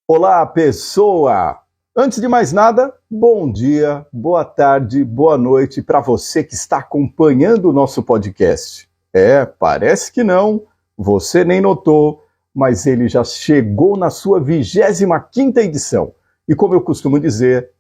Olá, pessoa! Antes de mais nada, bom dia, boa tarde, boa noite para você que está acompanhando o nosso podcast. Parece que não, você nem notou, mas ele já chegou na sua 25ª edição. E como eu costumo dizer,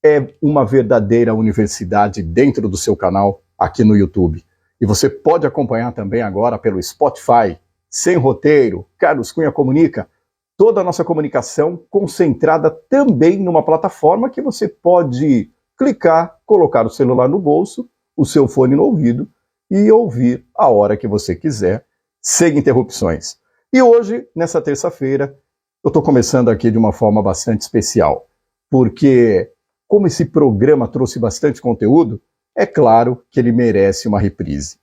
é uma verdadeira universidade dentro do seu canal aqui no YouTube. E você pode acompanhar também agora pelo Spotify, Sem Roteiro, Carlos Cunha Comunica, toda a nossa comunicação concentrada também numa plataforma que você pode clicar, colocar o celular no bolso, o seu fone no ouvido e ouvir a hora que você quiser, sem interrupções. E hoje, nessa terça-feira, eu estou começando aqui de uma forma bastante especial, porque como esse programa trouxe bastante conteúdo, é claro que ele merece uma reprise.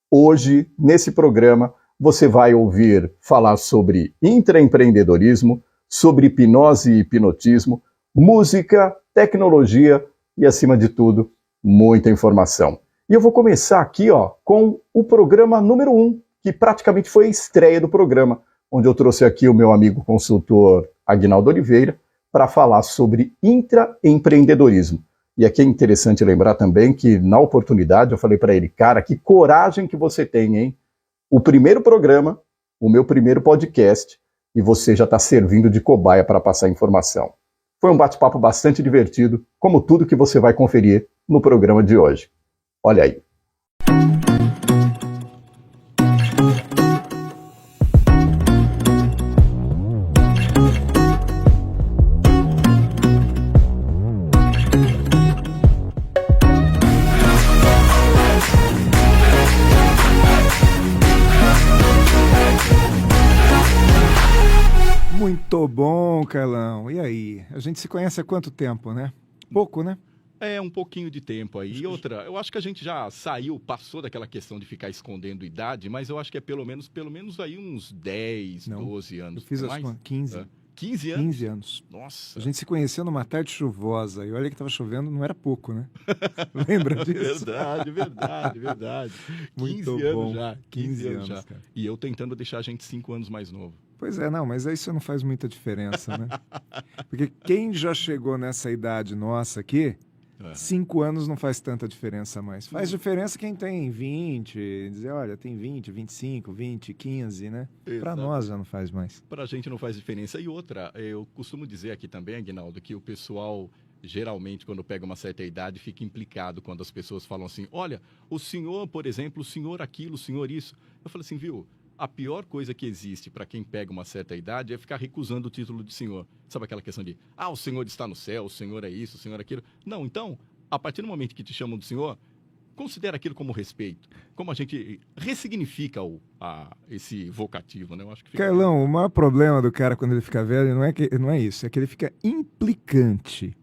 Hoje, nesse programa, você vai ouvir falar sobre intraempreendedorismo, sobre hipnose e hipnotismo, música, tecnologia e, acima de tudo, muita informação. E eu vou começar aqui com o programa número 1, que praticamente foi a estreia do programa, onde eu trouxe aqui o meu amigo consultor Aguinaldo Oliveira para falar sobre intraempreendedorismo. E aqui é interessante lembrar também que, na oportunidade, eu falei para ele, cara, que coragem que você tem, hein? O primeiro programa, o meu primeiro podcast, e você já está servindo de cobaia para passar informação. Foi um bate-papo bastante divertido, como tudo que você vai conferir no programa de hoje. Olha aí. Muito bom, Carlão. E aí? A gente se conhece há quanto tempo, né? Pouco, né? É, um pouquinho de tempo aí. E outra, eu acho que a gente já passou daquela questão de ficar escondendo idade, mas eu acho que é pelo menos aí uns 10, Não, 12 anos. Eu fiz é as mais? 15. É. 15 anos? 15 anos. Nossa. A gente se conheceu numa tarde chuvosa. E olha que estava chovendo, não era pouco, né? Lembra disso? Verdade. Muito 15 anos bom. já. 15 anos já. Cara. E eu tentando deixar a gente 5 anos mais novo. Pois é, não, mas isso não faz muita diferença, né? Porque quem já chegou nessa idade nossa aqui, 5 anos não faz tanta diferença mais. Faz diferença quem tem 20, dizer, olha, tem 20, 25, 20, 15, né? Para nós já não faz mais. Para a gente não faz diferença. E outra, eu costumo dizer aqui também, Aguinaldo, que o pessoal, geralmente, quando pega uma certa idade, fica implicado quando as pessoas falam assim, olha, o senhor, por exemplo, o senhor aquilo, o senhor isso. Eu falo assim, viu? A pior coisa que existe para quem pega uma certa idade é ficar recusando o título de senhor. Sabe aquela questão de, o senhor está no céu, o senhor é isso, o senhor é aquilo. Não, então, a partir do momento que te chamam de senhor, considera aquilo como respeito. Como a gente ressignifica esse vocativo, né? Eu acho que Carlão, o maior problema do cara quando ele fica velho não é isso, é que ele fica implicante.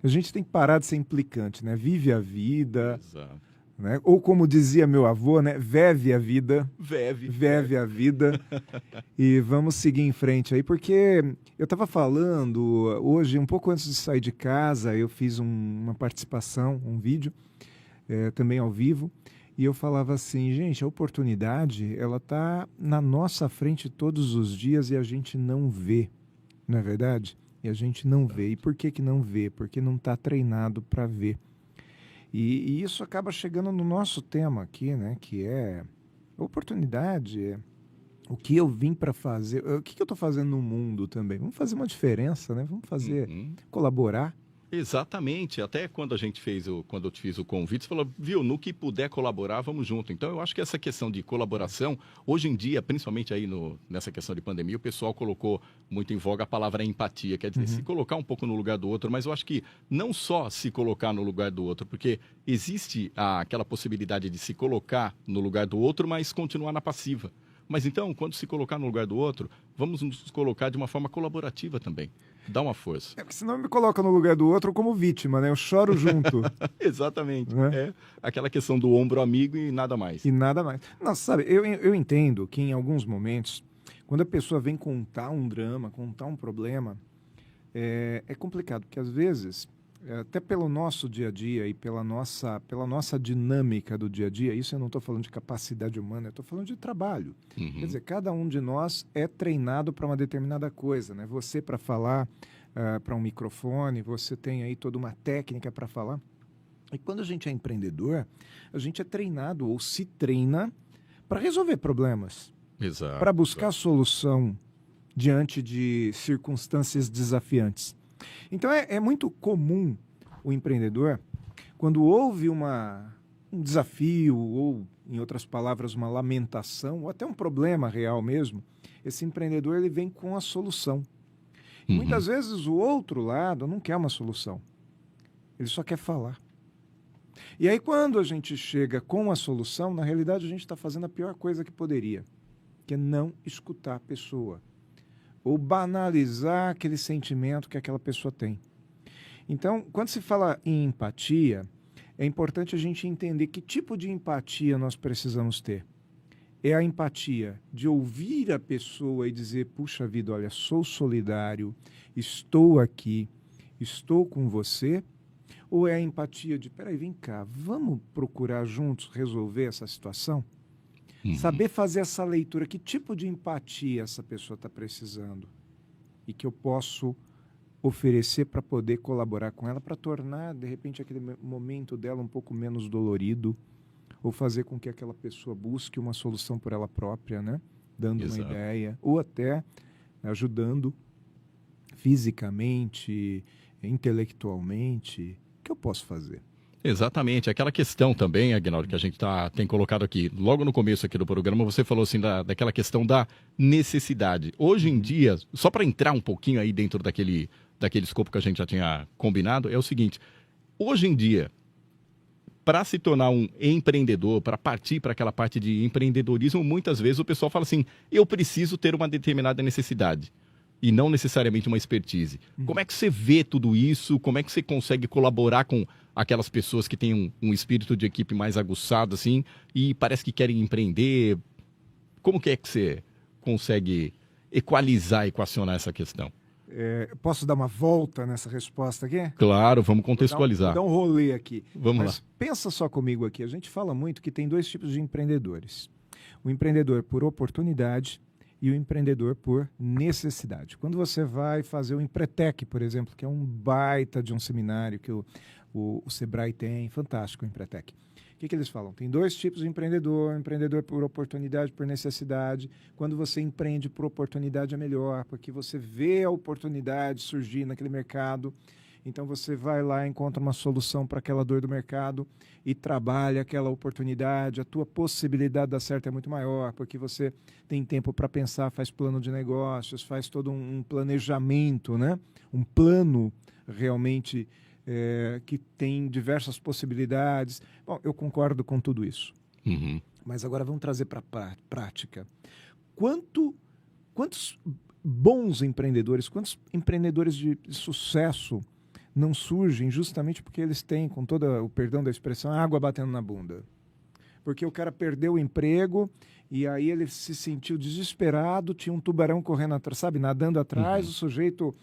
A gente tem que parar de ser implicante, né? Vive a vida. Exato. Né? Ou como dizia meu avô, né? Veve a vida. Veve a vida. E vamos seguir em frente aí, porque eu estava falando hoje, um pouco antes de sair de casa, eu fiz uma participação, um vídeo, também ao vivo, e eu falava assim, gente, a oportunidade, ela está na nossa frente todos os dias e a gente não vê, não é verdade? E a gente não vê. E por que não vê? Porque não está treinado para ver. E isso acaba chegando no nosso tema aqui, né? Que é oportunidade, o que eu vim para fazer, o que eu estou fazendo no mundo também. Vamos fazer uma diferença, né? Vamos fazer, colaborar. Exatamente. Até quando eu te fiz o convite, você falou, viu, no que puder colaborar, vamos junto. Então, eu acho que essa questão de colaboração, hoje em dia, principalmente aí nessa questão de pandemia, o pessoal colocou muito em voga a palavra empatia, quer dizer, se colocar um pouco no lugar do outro, mas eu acho que não só se colocar no lugar do outro, porque existe aquela possibilidade de se colocar no lugar do outro, mas continuar na passiva. Mas então, quando se colocar no lugar do outro, vamos nos colocar de uma forma colaborativa também. Dá uma força. Porque senão me coloca no lugar do outro como vítima, né? Eu choro junto. Exatamente. Né? É aquela questão do ombro amigo e nada mais. E nada mais. Não, sabe, eu entendo que em alguns momentos, quando a pessoa vem contar um drama, contar um problema, é complicado, porque às vezes até pelo nosso dia a dia e pela nossa dinâmica do dia a dia, isso eu não estou falando de capacidade humana, eu estou falando de trabalho. Quer dizer, cada um de nós é treinado para uma determinada coisa, né? Você para falar para um microfone, você tem aí toda uma técnica para falar. E quando a gente é empreendedor, a gente é treinado ou se treina para resolver problemas, Exato. para buscar solução diante de circunstâncias desafiantes. Então é muito comum o empreendedor, quando houve um desafio ou, em outras palavras, uma lamentação ou até um problema real mesmo, esse empreendedor ele vem com a solução. Muitas vezes o outro lado não quer uma solução, ele só quer falar. E aí quando a gente chega com a solução, na realidade a gente está fazendo a pior coisa que poderia, que é não escutar a pessoa, ou banalizar aquele sentimento que aquela pessoa tem. Então, quando se fala em empatia, é importante a gente entender que tipo de empatia nós precisamos ter. É a empatia de ouvir a pessoa e dizer, puxa vida, olha, sou solidário, estou aqui, estou com você, ou é a empatia de, peraí, vem cá, vamos procurar juntos resolver essa situação? Saber fazer essa leitura, que tipo de empatia essa pessoa está precisando e que eu posso oferecer para poder colaborar com ela, para tornar, de repente, aquele momento dela um pouco menos dolorido, ou fazer com que aquela pessoa busque uma solução por ela própria, né? Dando uma ideia, ou até ajudando fisicamente, intelectualmente. O que eu posso fazer? Exatamente, aquela questão também, Aguinaldo, que a gente tem colocado aqui, logo no começo aqui do programa, você falou assim daquela questão da necessidade. Hoje em dia, só para entrar um pouquinho aí dentro daquele escopo que a gente já tinha combinado, é o seguinte, hoje em dia, para se tornar um empreendedor, para partir para aquela parte de empreendedorismo, muitas vezes o pessoal fala assim, eu preciso ter uma determinada necessidade. E não necessariamente uma expertise. Como é que você vê tudo isso? Como é que você consegue colaborar com aquelas pessoas que têm um espírito de equipe mais aguçado, assim, e parece que querem empreender? Como que é que você consegue equacionar essa questão? Posso dar uma volta nessa resposta aqui? Claro, vamos contextualizar. Vou dar um rolê aqui. Vamos lá. Pensa só comigo aqui. A gente fala muito que tem dois tipos de empreendedores. O empreendedor por oportunidade e o empreendedor por necessidade. Quando você vai fazer o Empretec, por exemplo, que é um baita de um seminário que o Sebrae tem, fantástico o Empretec. O que eles falam? Tem dois tipos de empreendedor, empreendedor por oportunidade, por necessidade. Quando você empreende por oportunidade é melhor, porque você vê a oportunidade surgir naquele mercado, então você vai lá, encontra uma solução para aquela dor do mercado e trabalha aquela oportunidade, a tua possibilidade de dar certo é muito maior, porque você tem tempo para pensar, faz plano de negócios, faz todo um planejamento, né? Um plano realmente que tem diversas possibilidades. Bom, eu concordo com tudo isso. Mas agora vamos trazer para a prática. Quantos bons empreendedores, quantos empreendedores de sucesso não surgem justamente porque eles têm, com todo o perdão da expressão, água batendo na bunda? Porque o cara perdeu o emprego e aí ele se sentiu desesperado, tinha um tubarão correndo atrás, sabe, nadando atrás, o sujeito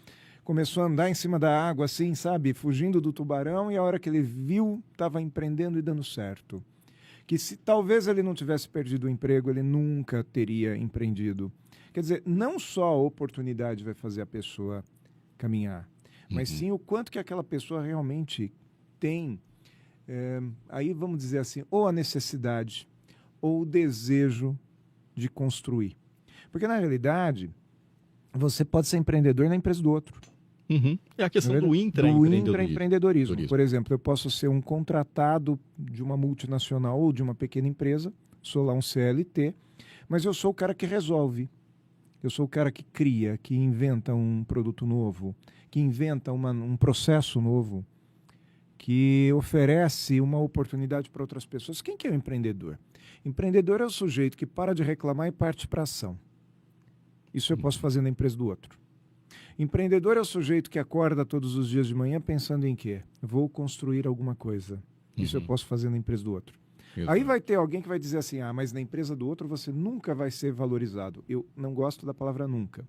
começou a andar em cima da água, assim, sabe, fugindo do tubarão, e a hora que ele viu, estava empreendendo e dando certo. Que se talvez ele não tivesse perdido o emprego, ele nunca teria empreendido. Quer dizer, não só a oportunidade vai fazer a pessoa caminhar, mas sim o quanto que aquela pessoa realmente tem, aí vamos dizer assim, ou a necessidade, ou o desejo de construir. Porque, na realidade, você pode ser empreendedor na empresa do outro. É a questão do intraempreendedorismo. Por exemplo, eu posso ser um contratado de uma multinacional ou de uma pequena empresa, sou lá um CLT, mas eu sou o cara que resolve. Eu sou o cara que cria, que inventa um produto novo, que inventa um processo novo, que oferece uma oportunidade para outras pessoas. Quem que é o empreendedor? Empreendedor é o sujeito que para de reclamar e parte para a ação. Isso eu posso fazer na empresa do outro. Empreendedor é o sujeito que acorda todos os dias de manhã pensando em quê? Vou construir alguma coisa. Isso eu posso fazer na empresa do outro. Exato. Aí vai ter alguém que vai dizer assim, mas na empresa do outro você nunca vai ser valorizado. Eu não gosto da palavra nunca.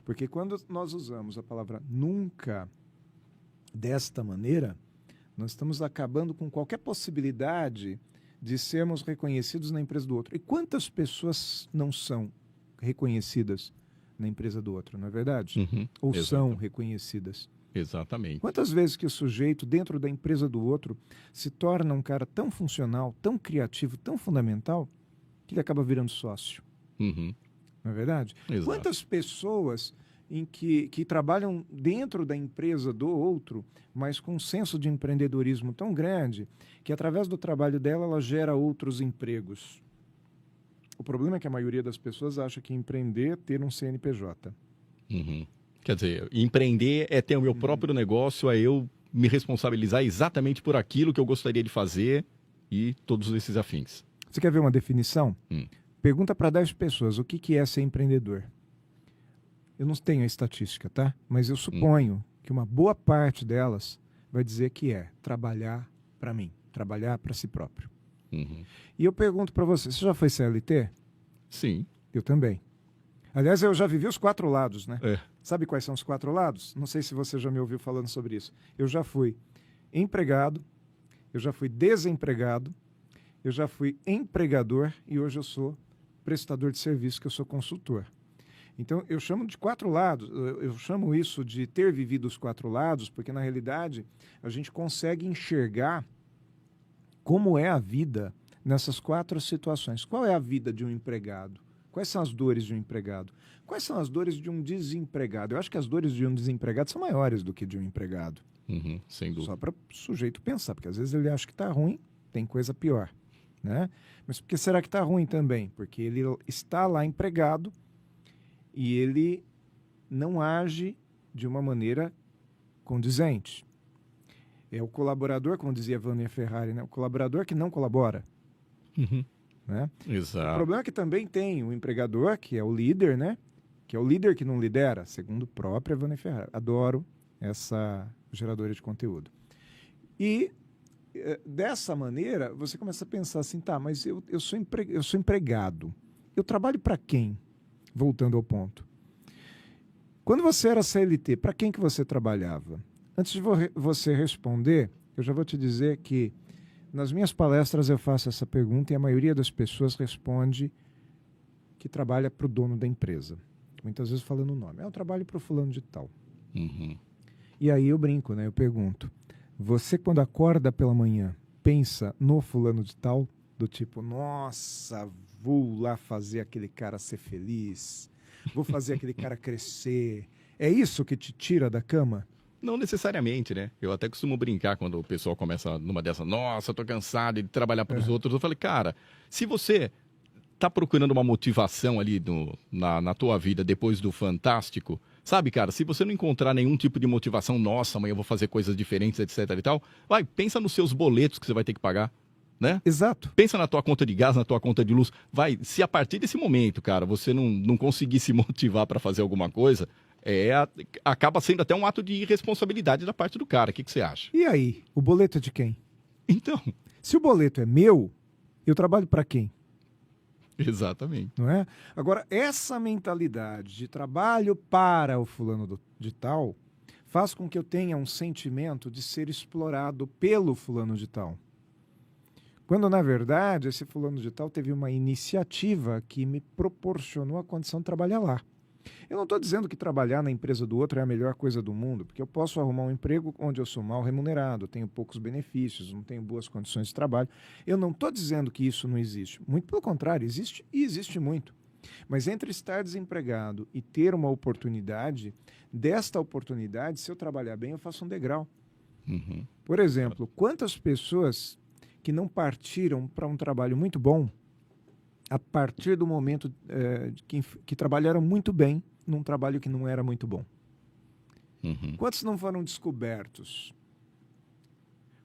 Porque quando nós usamos a palavra nunca, Desta maneira, nós estamos acabando com qualquer possibilidade de sermos reconhecidos na empresa do outro. E quantas pessoas não são reconhecidas na empresa do outro, não é verdade? Ou Exato. são reconhecidas? Exatamente. Quantas vezes que o sujeito, dentro da empresa do outro, se torna um cara tão funcional, tão criativo, tão fundamental, que ele acaba virando sócio, Uhum. não é verdade? Exato. Quantas pessoas que trabalham dentro da empresa do outro, mas com um senso de empreendedorismo tão grande, que através do trabalho dela, ela gera outros empregos. O problema é que a maioria das pessoas acha que empreender é ter um CNPJ. Uhum. Quer dizer, empreender é ter o meu próprio negócio, é eu me responsabilizar exatamente por aquilo que eu gostaria de fazer e todos esses afins. Você quer ver uma definição? Hum. Pergunta para 10 pessoas o que é ser empreendedor. Eu não tenho a estatística, tá? Mas eu suponho que uma boa parte delas vai dizer que é trabalhar para mim, trabalhar para si próprio. Uhum. E eu pergunto para você já foi CLT? Sim. Eu também. Aliás, eu já vivi os 4 lados, né? É. Sabe quais são os 4 lados? Não sei se você já me ouviu falando sobre isso. Eu já fui empregado, eu já fui desempregado, eu já fui empregador e hoje eu sou prestador de serviço, que eu sou consultor. Então, eu chamo de 4 lados, eu chamo isso de ter vivido os 4 lados, porque, na realidade, a gente consegue enxergar como é a vida nessas 4 situações. Qual é a vida de um empregado? Quais são as dores de um empregado? Quais são as dores de um desempregado? Eu acho que as dores de um desempregado são maiores do que de um empregado. Uhum. Sem dúvida. Só para o sujeito pensar, porque às vezes ele acha que está ruim, tem coisa pior, né? Mas por que será que está ruim também? Porque ele está lá empregado e ele não age de uma maneira condizente. É o colaborador, como dizia Vânia Ferrari, né? O colaborador que não colabora. Uhum. Né? O Exato. problema é que também tem o empregador, que é o líder, né? Que é o líder que não lidera, segundo a própria Vânia Ferrari. Adoro essa geradora de conteúdo. E dessa maneira, você começa a pensar assim, tá, mas eu sou empregado. Eu trabalho para quem? Voltando ao ponto. Quando você era CLT, para quem que você trabalhava? Antes de você responder, eu já vou te dizer que nas minhas palestras eu faço essa pergunta e a maioria das pessoas responde que trabalha para o dono da empresa. Muitas vezes falando o nome. Eu trabalho para o fulano de tal. Uhum. E aí eu brinco, né? Eu pergunto, você quando acorda pela manhã, pensa no fulano de tal? Do tipo, nossa, vou lá fazer aquele cara ser feliz, vou fazer aquele cara crescer. É isso que te tira da cama? Não necessariamente, né? Eu até costumo brincar quando o pessoal começa numa dessa, nossa, eu tô cansado de trabalhar para os outros. Eu falei, cara, se você tá procurando uma motivação ali na tua vida depois do fantástico, sabe, cara, se você não encontrar nenhum tipo de motivação, nossa, amanhã eu vou fazer coisas diferentes, etc e tal, vai, pensa nos seus boletos que você vai ter que pagar, né? Exato. Pensa na tua conta de gás, na tua conta de luz. Vai, se a partir desse momento, cara, você não conseguir se motivar para fazer alguma coisa, acaba sendo até um ato de irresponsabilidade da parte do cara. O que você acha? E aí, o boleto é de quem? Então, Se o boleto é meu, eu trabalho para quem? exatamente. Não é? Agora, essa mentalidade de trabalho para o fulano de tal faz com que eu tenha um sentimento de ser explorado pelo fulano de tal. Quando, na verdade, esse fulano de tal teve uma iniciativa que me proporcionou a condição de trabalhar lá. Eu não estou dizendo que trabalhar na empresa do outro é a melhor coisa do mundo, porque eu posso arrumar um emprego onde eu sou mal remunerado, tenho poucos benefícios, não tenho boas condições de trabalho. Eu não estou dizendo que isso não existe. Muito pelo contrário, existe e existe muito. Mas entre estar desempregado e ter uma oportunidade, desta oportunidade, se eu trabalhar bem, eu faço um degrau. Uhum. Por exemplo, quantas pessoas que não partiram para um trabalho muito bom a partir do momento que trabalharam muito bem num trabalho que não era muito bom? Uhum. Quantos não foram descobertos?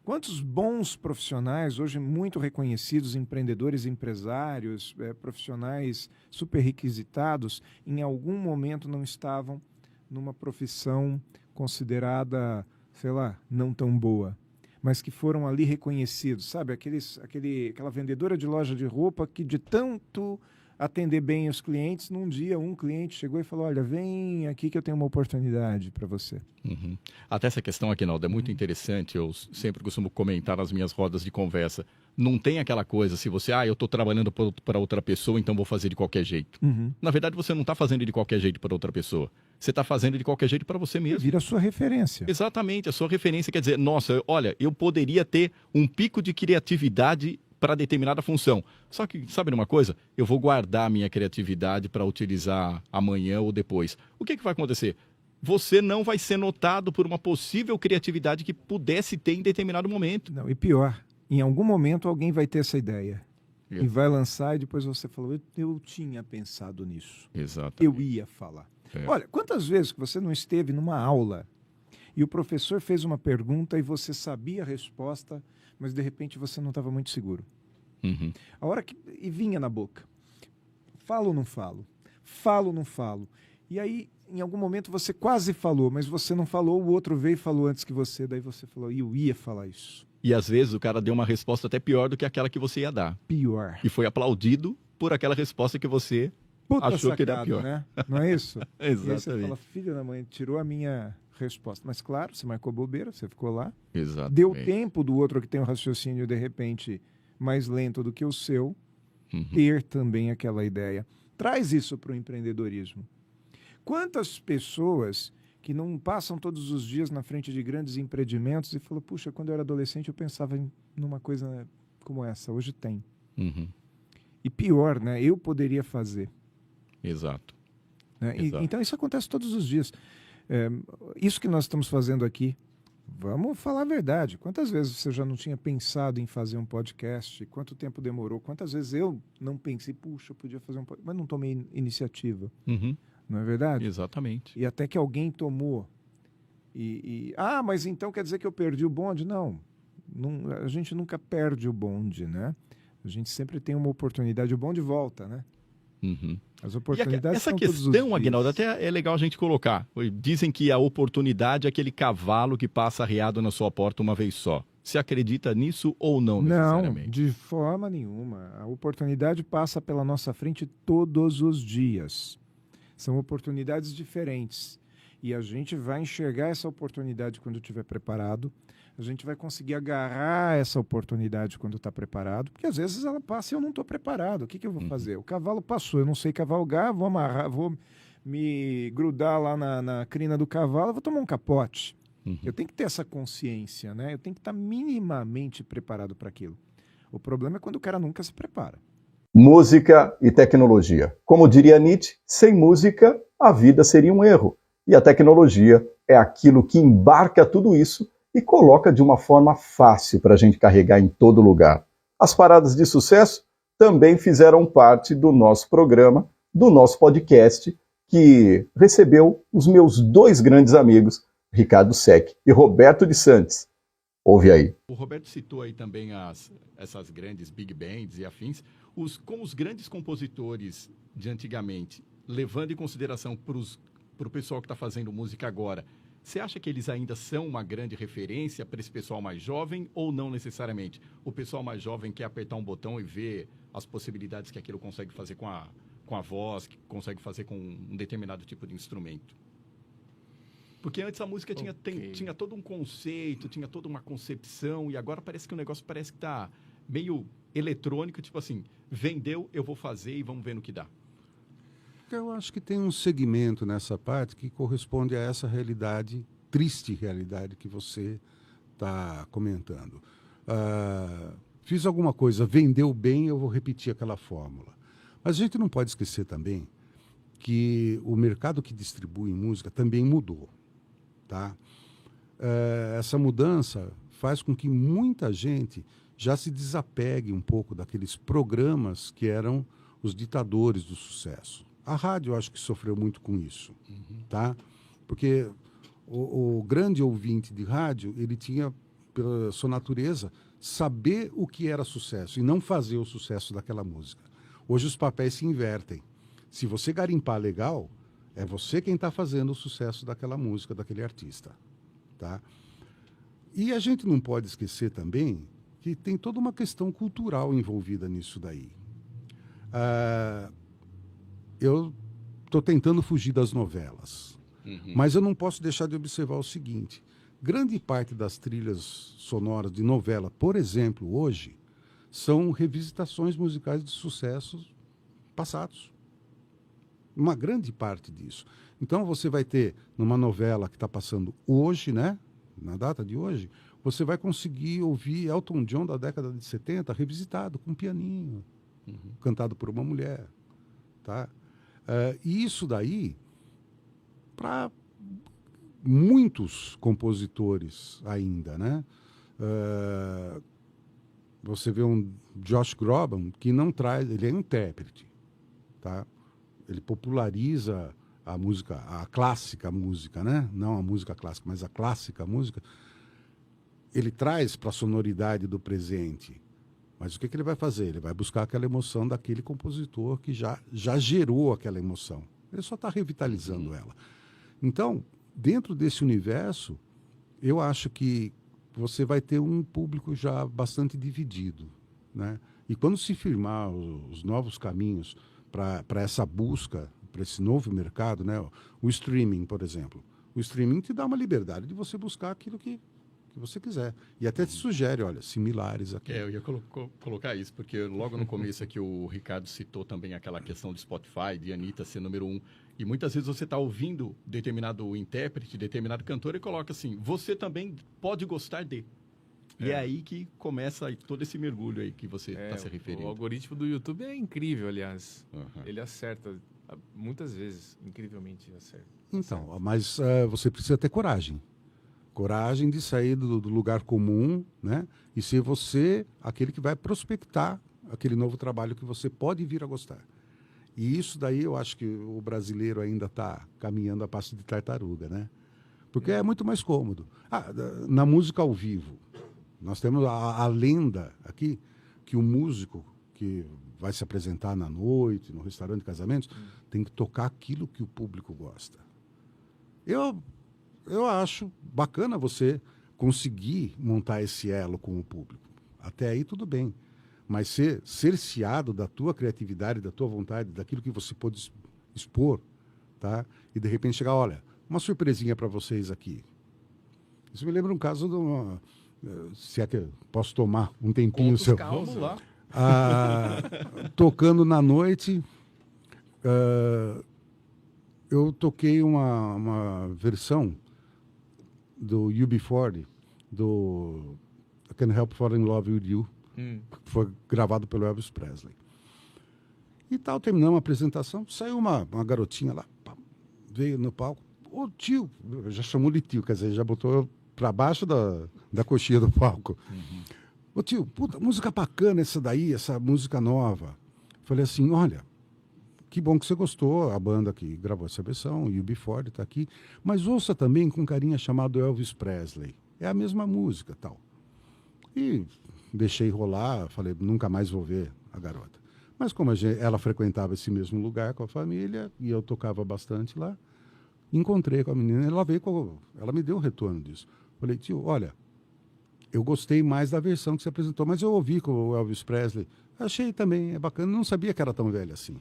Quantos bons profissionais, hoje muito reconhecidos, empreendedores, empresários, profissionais super requisitados, em algum momento não estavam numa profissão considerada, sei lá, não tão boa, mas que foram ali reconhecidos, sabe? Aquela vendedora de loja de roupa que de tanto atender bem os clientes. Num dia, um cliente chegou e falou, olha, vem aqui que eu tenho uma oportunidade para você. Uhum. Até essa questão, Aguinaldo, é muito interessante. Eu sempre costumo comentar nas minhas rodas de conversa. Não tem aquela coisa, se você, eu estou trabalhando para outra pessoa, então vou fazer de qualquer jeito. Na verdade, você não está fazendo de qualquer jeito para outra pessoa. Você está fazendo de qualquer jeito para você mesmo. Vira a sua referência. Exatamente, a sua referência quer dizer, nossa, olha, eu poderia ter um pico de criatividade para determinada função. Só que, sabe uma coisa? Eu vou guardar a minha criatividade para utilizar amanhã ou depois. O que vai acontecer? Você não vai ser notado por uma possível criatividade que pudesse ter em determinado momento. Não, e pior, em algum momento alguém vai ter essa ideia. E vai lançar e depois você falou, eu tinha pensado nisso. Exatamente. Eu ia falar. Olha, quantas vezes que você não esteve numa aula e o professor fez uma pergunta e você sabia a resposta, mas de repente você não estava muito seguro. A hora que... E vinha na boca. Falo ou não falo? Falo ou não falo? E aí, em algum momento, você quase falou, mas você não falou, o outro veio e falou antes que você, daí você falou, eu ia falar isso. E às vezes o cara deu uma resposta até pior do que aquela que você ia dar. Pior. E foi aplaudido por aquela resposta que você achou que era pior. Né? Não é isso? Exatamente. E aí você fala, filha da mãe, tirou a minha resposta. Mas claro, você marcou bobeira, você ficou lá. Exatamente. Deu tempo do outro que tem um raciocínio, de repente, mais lento do que o seu, ter também aquela ideia. Traz isso para o empreendedorismo. Quantas pessoas que não passam todos os dias na frente de grandes empreendimentos e falam, puxa, quando eu era adolescente eu pensava numa coisa como essa, hoje tem. E pior, né? Eu poderia fazer. Exato. Né? Exato. Então isso acontece todos os dias. Isso que nós estamos fazendo aqui, vamos falar a verdade. Quantas vezes você já não tinha pensado em fazer um podcast? Quanto tempo demorou? Quantas vezes eu não pensei, puxa, eu podia fazer um podcast, mas não tomei iniciativa. Não é verdade? Exatamente. E até que alguém tomou. Mas então quer dizer que eu perdi o bonde? Não, a gente nunca perde o bonde, né? A gente sempre tem uma oportunidade, o bonde volta, né? As oportunidades essa são todos os questão, dias. Aguinaldo, até é legal a gente colocar. Dizem que a oportunidade é aquele cavalo que passa arreado na sua porta uma vez só. Você acredita nisso ou não necessariamente? Não, de forma nenhuma. A oportunidade passa pela nossa frente todos os dias. São oportunidades diferentes. E a gente vai enxergar essa oportunidade quando estiver preparado. A gente vai conseguir agarrar essa oportunidade quando está preparado. Porque às vezes ela passa e eu não estou preparado. O que eu vou fazer? O cavalo passou, eu não sei cavalgar, vou amarrar, vou me grudar lá na crina do cavalo, vou tomar um capote. Eu tenho que ter essa consciência, né? Eu tenho que estar minimamente preparado para aquilo. O problema é quando o cara nunca se prepara. Música e tecnologia. Como diria Nietzsche, sem música, a vida seria um erro. E a tecnologia é aquilo que embarca tudo isso e coloca de uma forma fácil para a gente carregar em todo lugar. As paradas de sucesso também fizeram parte do nosso programa, do nosso podcast, que recebeu os meus dois grandes amigos, Ricardo Sec e Roberto de Santos. Ouve aí. O Roberto citou aí também essas grandes big bands e afins. Com os grandes compositores de antigamente, levando em consideração para o pessoal que está fazendo música agora, você acha que eles ainda são uma grande referência para esse pessoal mais jovem ou não necessariamente? O pessoal mais jovem quer apertar um botão e ver as possibilidades que aquilo consegue fazer com a voz, que consegue fazer com um determinado tipo de instrumento? Porque antes a música tinha todo um conceito, tinha toda uma concepção, e agora parece que o negócio parece que está meio eletrônico, tipo assim, vendeu, eu vou fazer e vamos ver no que dá. Eu acho que tem um segmento nessa parte que corresponde a essa realidade, triste realidade que você está comentando. Fiz alguma coisa, vendeu bem, eu vou repetir aquela fórmula. Mas a gente não pode esquecer também que o mercado que distribui música também mudou. Tá? Essa mudança faz com que muita gente já se desapegue um pouco daqueles programas que eram os ditadores do sucesso. A rádio, eu acho que sofreu muito com isso, tá? Porque o grande ouvinte de rádio, ele tinha, pela sua natureza, saber o que era sucesso e não fazer o sucesso daquela música. Hoje os papéis se invertem. Se você garimpar legal, é você quem está fazendo o sucesso daquela música, daquele artista, tá? E a gente não pode esquecer também que tem toda uma questão cultural envolvida nisso daí. eu estou tentando fugir das novelas. Uhum. Mas eu não posso deixar de observar o seguinte: grande parte das trilhas sonoras de novela, por exemplo, hoje, são revisitações musicais de sucessos passados. Uma grande parte disso. Então você vai ter, numa novela que está passando hoje, né? Na data de hoje, você vai conseguir ouvir Elton John da década de 70 revisitado, com um pianinho, cantado por uma mulher. Tá? E isso daí, para muitos compositores ainda, né? Você vê um Josh Groban que não traz, ele é intérprete, tá? Ele populariza a música, a clássica música, né? Não a música clássica, mas a clássica música. Ele traz para a sonoridade do presente. Mas o que ele vai fazer? Ele vai buscar aquela emoção daquele compositor que já gerou aquela emoção. Ele só está revitalizando ela. Então, dentro desse universo, eu acho que você vai ter um público já bastante dividido, né? E quando se firmar os novos caminhos para essa busca, para esse novo mercado, né? O streaming, por exemplo. O streaming te dá uma liberdade de você buscar aquilo que você quiser. E até te sugere, olha, similares aqui. Eu ia colocar isso, porque logo no começo aqui o Ricardo citou também aquela questão de Spotify, de Anitta ser número 1. E muitas vezes você está ouvindo determinado intérprete, determinado cantor e coloca assim, você também pode gostar de. E é aí que começa todo esse mergulho aí que você está se referindo. O algoritmo do YouTube é incrível, aliás. Uhum. Ele acerta muitas vezes, incrivelmente acerta. Então, mas você precisa ter coragem. Coragem de sair do lugar comum, né? E ser você aquele que vai prospectar aquele novo trabalho que você pode vir a gostar. E isso daí eu acho que o brasileiro ainda está caminhando a passo de tartaruga, né? Porque é muito mais cômodo. Na música ao vivo, nós temos a lenda aqui que o músico que vai se apresentar na noite, no restaurante de casamentos, tem que tocar aquilo que o público gosta. Eu acho bacana você conseguir montar esse elo com o público. Até aí tudo bem. Mas ser cerceado da tua criatividade, da tua vontade, daquilo que você pode expor, tá? E de repente chegar, olha, uma surpresinha para vocês aqui. Isso me lembra um caso de uma... Se é que eu posso tomar um tempinho seu. Vamos lá. Tocando na noite, eu toquei uma versão do UB40, do I Can't Help Falling in Love With You, que foi gravado pelo Elvis Presley. E tal, terminamos a apresentação, saiu uma garotinha lá, veio no palco, ô tio, já chamou de tio, quer dizer, já botou eu para baixo da coxinha do palco. Ô tio, puta, música bacana essa daí, essa música nova. Falei assim, olha, que bom que você gostou, a banda que gravou essa versão, o UB40 está aqui, mas ouça também com um carinha chamado Elvis Presley. É a mesma música, tal. E deixei rolar, falei, nunca mais vou ver a garota. Mas como ela frequentava esse mesmo lugar com a família, e eu tocava bastante lá, encontrei com a menina, ela me deu um retorno disso. Falei, tio, olha, eu gostei mais da versão que você apresentou, mas eu ouvi com o Elvis Presley, achei também, é bacana, não sabia que era tão velha assim.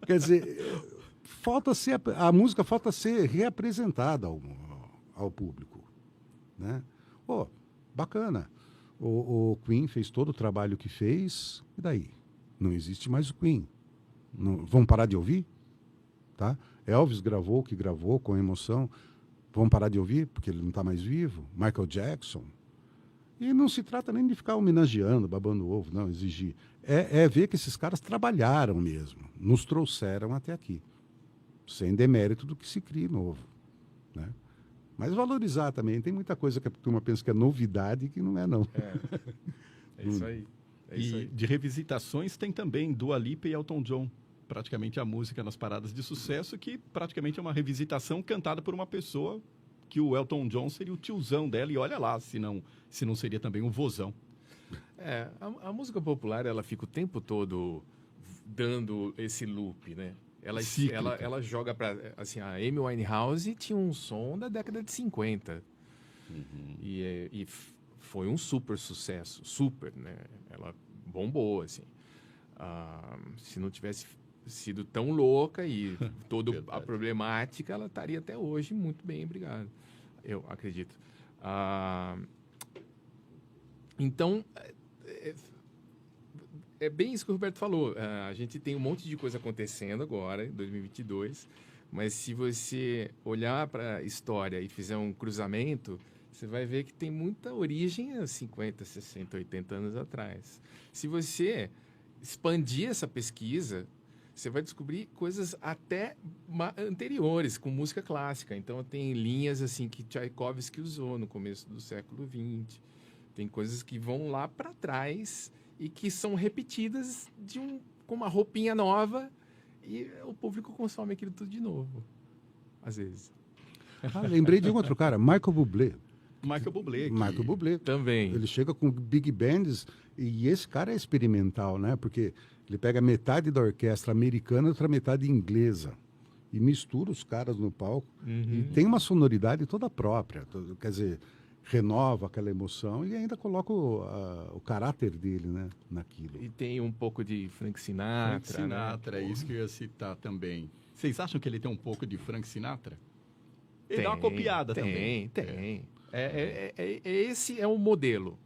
Quer dizer, a música falta ser reapresentada ao público, né? Bacana. O Queen fez todo o trabalho que fez, e daí? Não existe mais o Queen. Vão parar de ouvir? Tá? Elvis gravou o que gravou com emoção. Vão parar de ouvir porque ele não está mais vivo? Michael Jackson. E não se trata nem de ficar homenageando, babando ovo, não, exigir. É ver que esses caras trabalharam mesmo, nos trouxeram até aqui, sem demérito do que se cria novo, né? Mas valorizar também, tem muita coisa que a turma pensa que é novidade e que não é, não. É isso aí. É isso aí. De revisitações tem também Dua Lipa e Elton John, praticamente a música nas paradas de sucesso, que praticamente é uma revisitação cantada por uma pessoa que o Elton John seria o tiozão dela, e olha lá, se não seria também um vozão. A música popular, ela fica o tempo todo dando esse loop, né? Ela joga para... Assim, a Amy Winehouse tinha um som da década de 50. E foi um super sucesso, super, né? Ela bombou, assim. Se não tivesse sido tão louca e toda a problemática, ela estaria até hoje muito bem, obrigado. Eu acredito. Então, é bem isso que o Roberto falou. A gente tem um monte de coisa acontecendo agora, em 2022, mas se você olhar para a história e fizer um cruzamento, você vai ver que tem muita origem há 50, 60, 80 anos atrás. Se você expandir essa pesquisa, você vai descobrir coisas até anteriores, com música clássica. Então, tem linhas assim que Tchaikovsky usou no começo do século XX. Tem coisas que vão lá para trás e que são repetidas com uma roupinha nova e o público consome aquilo tudo de novo, às vezes. Lembrei de um outro cara, Michael Bublé. Michael Bublé. Michael Bublé. Também. Ele chega com big bands e esse cara é experimental, né? Porque ele pega metade da orquestra americana e outra metade inglesa e mistura os caras no palco e tem uma sonoridade toda própria. Quer dizer, renova aquela emoção e ainda coloca o caráter dele, né, naquilo. E tem um pouco de Frank Sinatra. Frank Sinatra, né? É isso que eu ia citar também. Vocês acham que ele tem um pouco de Frank Sinatra? Ele dá uma copiada também. Tem. Esse é o modelo,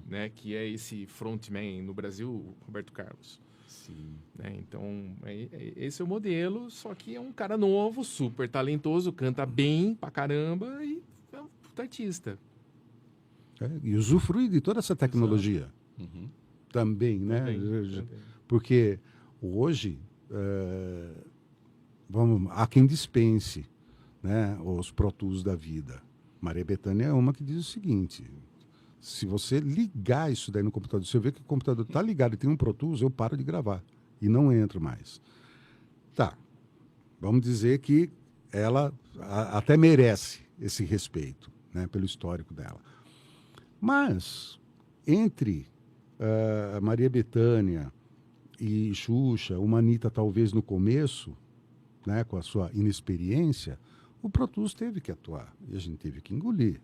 né? Que é esse frontman no Brasil, o Roberto Carlos. Sim. Né? Então, esse é o modelo, só que é um cara novo, super talentoso, canta bem pra caramba e é um puta artista. E usufrui de toda essa tecnologia também, né? Também. Porque hoje, há quem dispense, né, os Pro Tools da vida. Maria Bethânia é uma que diz o seguinte: se você ligar isso daí no computador, se eu ver que o computador está ligado e tem um Pro Tools, eu paro de gravar e não entro mais. Tá, vamos dizer que ela até merece esse respeito, né, pelo histórico dela. Mas, entre Maria Bethânia e Xuxa, uma Anitta talvez no começo, né, com a sua inexperiência, o Pro Tools teve que atuar e a gente teve que engolir.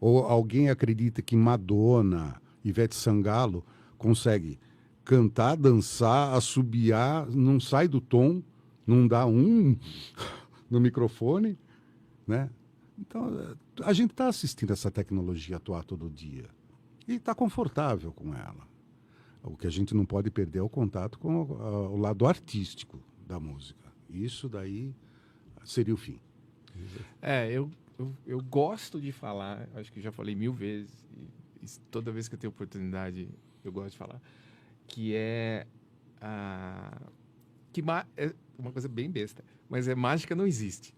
Ou alguém acredita que Madonna, Ivete Sangalo, consegue cantar, dançar, assobiar, não sai do tom, não dá no microfone, né? Então, a gente está assistindo essa tecnologia atuar todo dia e está confortável com ela. O que a gente não pode perder é o contato com o lado artístico da música. Isso daí seria o fim. Eu gosto de falar, acho que já falei 1000 vezes, e toda vez que eu tenho oportunidade eu gosto de falar, que é uma coisa bem besta, mas mágica não existe.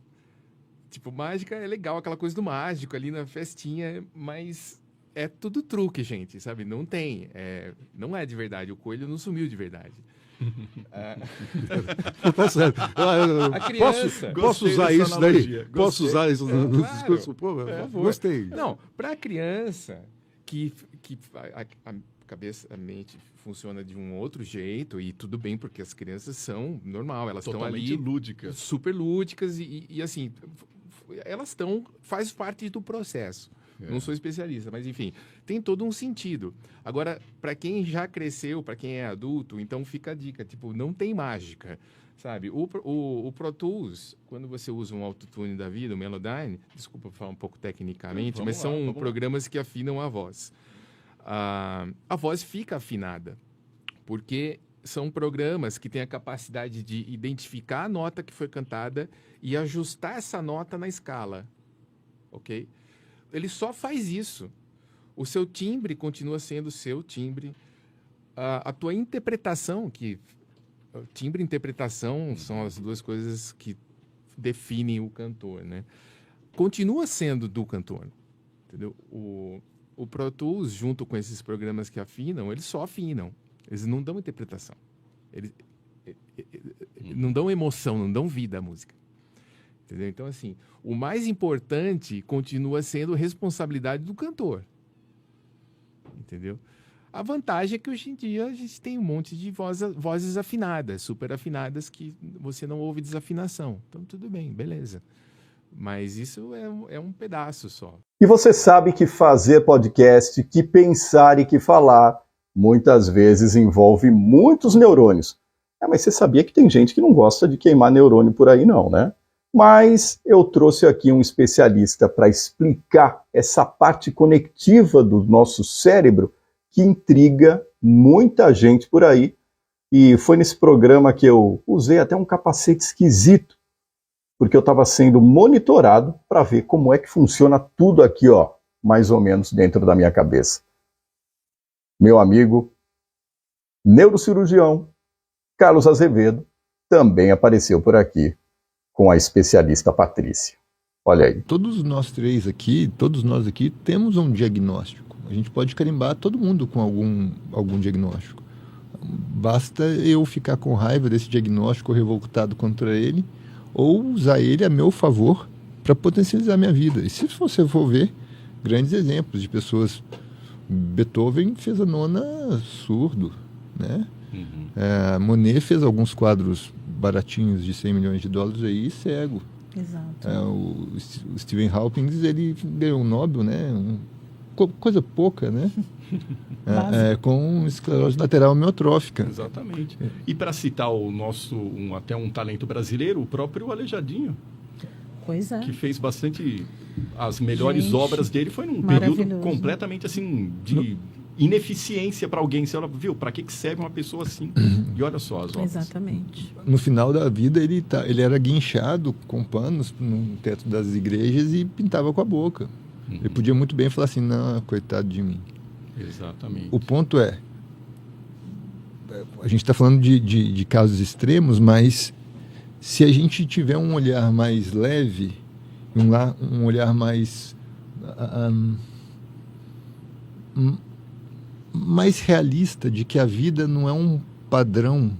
Tipo, mágica é legal, aquela coisa do mágico ali na festinha, mas é tudo truque, gente, sabe? Não tem, não é de verdade, o coelho não sumiu de verdade. Tá certo. A criança. Posso usar isso daí? Posso usar isso no discurso? Pô, gostei. Não, para a criança que a mente funciona de um outro jeito e tudo bem, porque as crianças são normal, elas estão ali lúdicas, super lúdicas e assim, elas faz parte do processo. Não sou especialista, mas enfim, tem todo um sentido. Agora, para quem já cresceu, para quem é adulto, então fica a dica, tipo, não tem mágica, sabe? O Pro Tools, quando você usa um autotune da vida, o Melodyne, desculpa falar um pouco tecnicamente, mas são programas que afinam a voz. A voz fica afinada, porque são programas que têm a capacidade de identificar a nota que foi cantada e ajustar essa nota na escala, ok? Ele só faz isso. O seu timbre continua sendo o seu timbre. A tua interpretação, timbre e interpretação são as duas coisas que definem o cantor, né? Continua sendo do cantor, entendeu? O Pro Tools, junto com esses programas que afinam, eles só afinam. Eles não dão interpretação. Eles não dão emoção, não dão vida à música. Entendeu? Então, assim, o mais importante continua sendo responsabilidade do cantor. Entendeu? A vantagem é que hoje em dia a gente tem um monte de vozes afinadas, super afinadas, que você não ouve desafinação. Então, tudo bem, beleza. Mas isso é um pedaço só. E você sabe que fazer podcast, que pensar e que falar, muitas vezes envolve muitos neurônios. Mas você sabia que tem gente que não gosta de queimar neurônio por aí não, né? Mas eu trouxe aqui um especialista para explicar essa parte conectiva do nosso cérebro que intriga muita gente por aí. E foi nesse programa que eu usei até um capacete esquisito, porque eu estava sendo monitorado para ver como é que funciona tudo aqui, ó, mais ou menos dentro da minha cabeça. Meu amigo neurocirurgião Carlos Azevedo também apareceu por aqui com a especialista Patrícia. Olha aí. Todos nós aqui temos um diagnóstico. A gente pode carimbar todo mundo com algum diagnóstico. Basta eu ficar com raiva desse diagnóstico revoltado contra ele ou usar ele a meu favor para potencializar a minha vida. E se você for ver grandes exemplos de pessoas... Beethoven fez a nona surdo, né? Monet fez alguns quadros baratinhos de 100 milhões de dólares aí, cego. Exato. O Stephen Hawking, ele ganhou um Nobel, né? Coisa pouca, né? Com esclerose lateral amiotrófica. Exatamente. E para citar o nosso, até um talento brasileiro, o próprio Aleijadinho. Pois é. Que fez bastante... As melhores obras dele foi num período completamente assim de ineficiência para alguém. Você viu, para que serve uma pessoa assim? E olha só as obras. Exatamente. No final da vida, ele era guinchado com panos no teto das igrejas e pintava com a boca. Ele podia muito bem falar assim, não, coitado de mim. Exatamente. O ponto é, a gente está falando de casos extremos, mas se a gente tiver um olhar mais leve, um olhar mais realista de que a vida não é um padrão,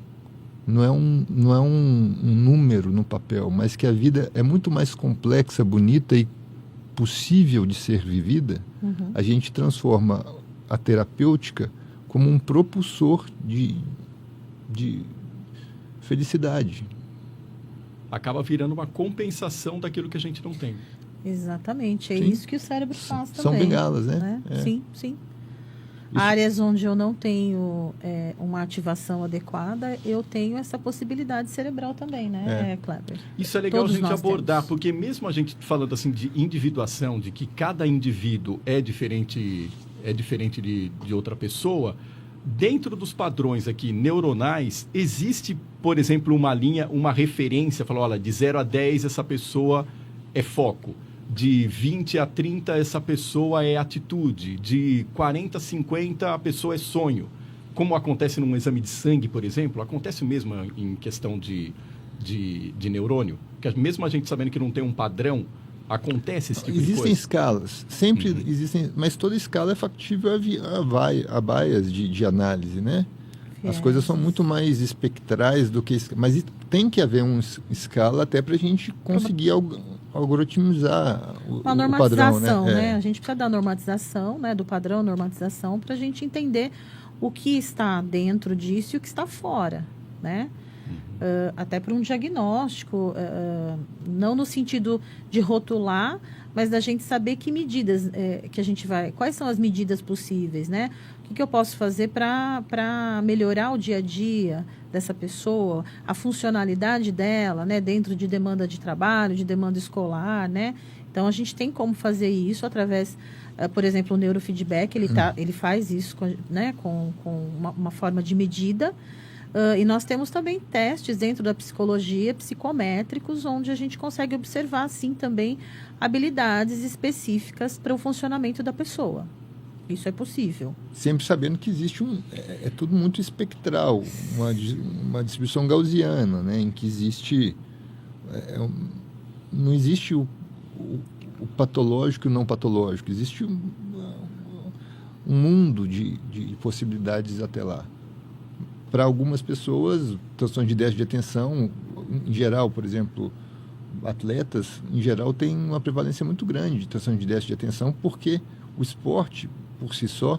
não é um número no papel, mas que a vida é muito mais complexa, bonita e possível de ser vivida, a gente transforma a terapêutica como um propulsor de felicidade. Acaba virando uma compensação daquilo que a gente não tem. Exatamente, é Sim. isso que o cérebro faz também. São bengalas, né? Sim. Isso. Áreas onde eu não tenho uma ativação adequada, eu tenho essa possibilidade cerebral também, né, Kleber? Isso é legal Todos a gente abordar, temos. porque mesmo a gente falando assim de individuação, de que cada indivíduo é diferente de outra pessoa, dentro dos padrões aqui neuronais, existe, por exemplo, uma linha, uma referência, falou, olha, de 0 a 10 essa pessoa é foco, de 20 a 30 essa pessoa é atitude, de 40 a 50 a pessoa é sonho. Como acontece num exame de sangue, por exemplo, acontece mesmo em questão de neurônio, que mesmo a gente sabendo que não tem um padrão, acontece esse tipo de coisa. Existem escalas, sempre existem, mas toda escala é factível a bias de análise, né? As coisas são muito mais espectrais do que... Mas tem que haver uma escala até para a gente conseguir algoritmizar o normatização, padrão, né? A gente precisa da normatização, né? Do padrão, normatização, para a gente entender o que está dentro disso e o que está fora, né? Até para um diagnóstico, não no sentido de rotular, mas da gente saber que medidas que a gente vai... Quais são as medidas possíveis, né? O que eu posso fazer para melhorar o dia a dia dessa pessoa, a funcionalidade dela, né? Dentro de demanda de trabalho, de demanda escolar, né? Então, a gente tem como fazer isso através... por exemplo, o neurofeedback, ele faz isso com uma forma de medida. E nós temos também testes dentro da psicologia, psicométricos, onde a gente consegue observar, assim, também habilidades específicas para o funcionamento da pessoa. Isso é possível. Sempre sabendo que existe é tudo muito espectral, uma distribuição gaussiana, né? Em que existe... não existe o patológico e o não patológico. Existe um mundo de possibilidades até lá. Para algumas pessoas, transtorno de déficit de atenção, em geral, por exemplo, atletas, em geral, têm uma prevalência muito grande de transtorno de déficit de atenção, porque o esporte, por si só,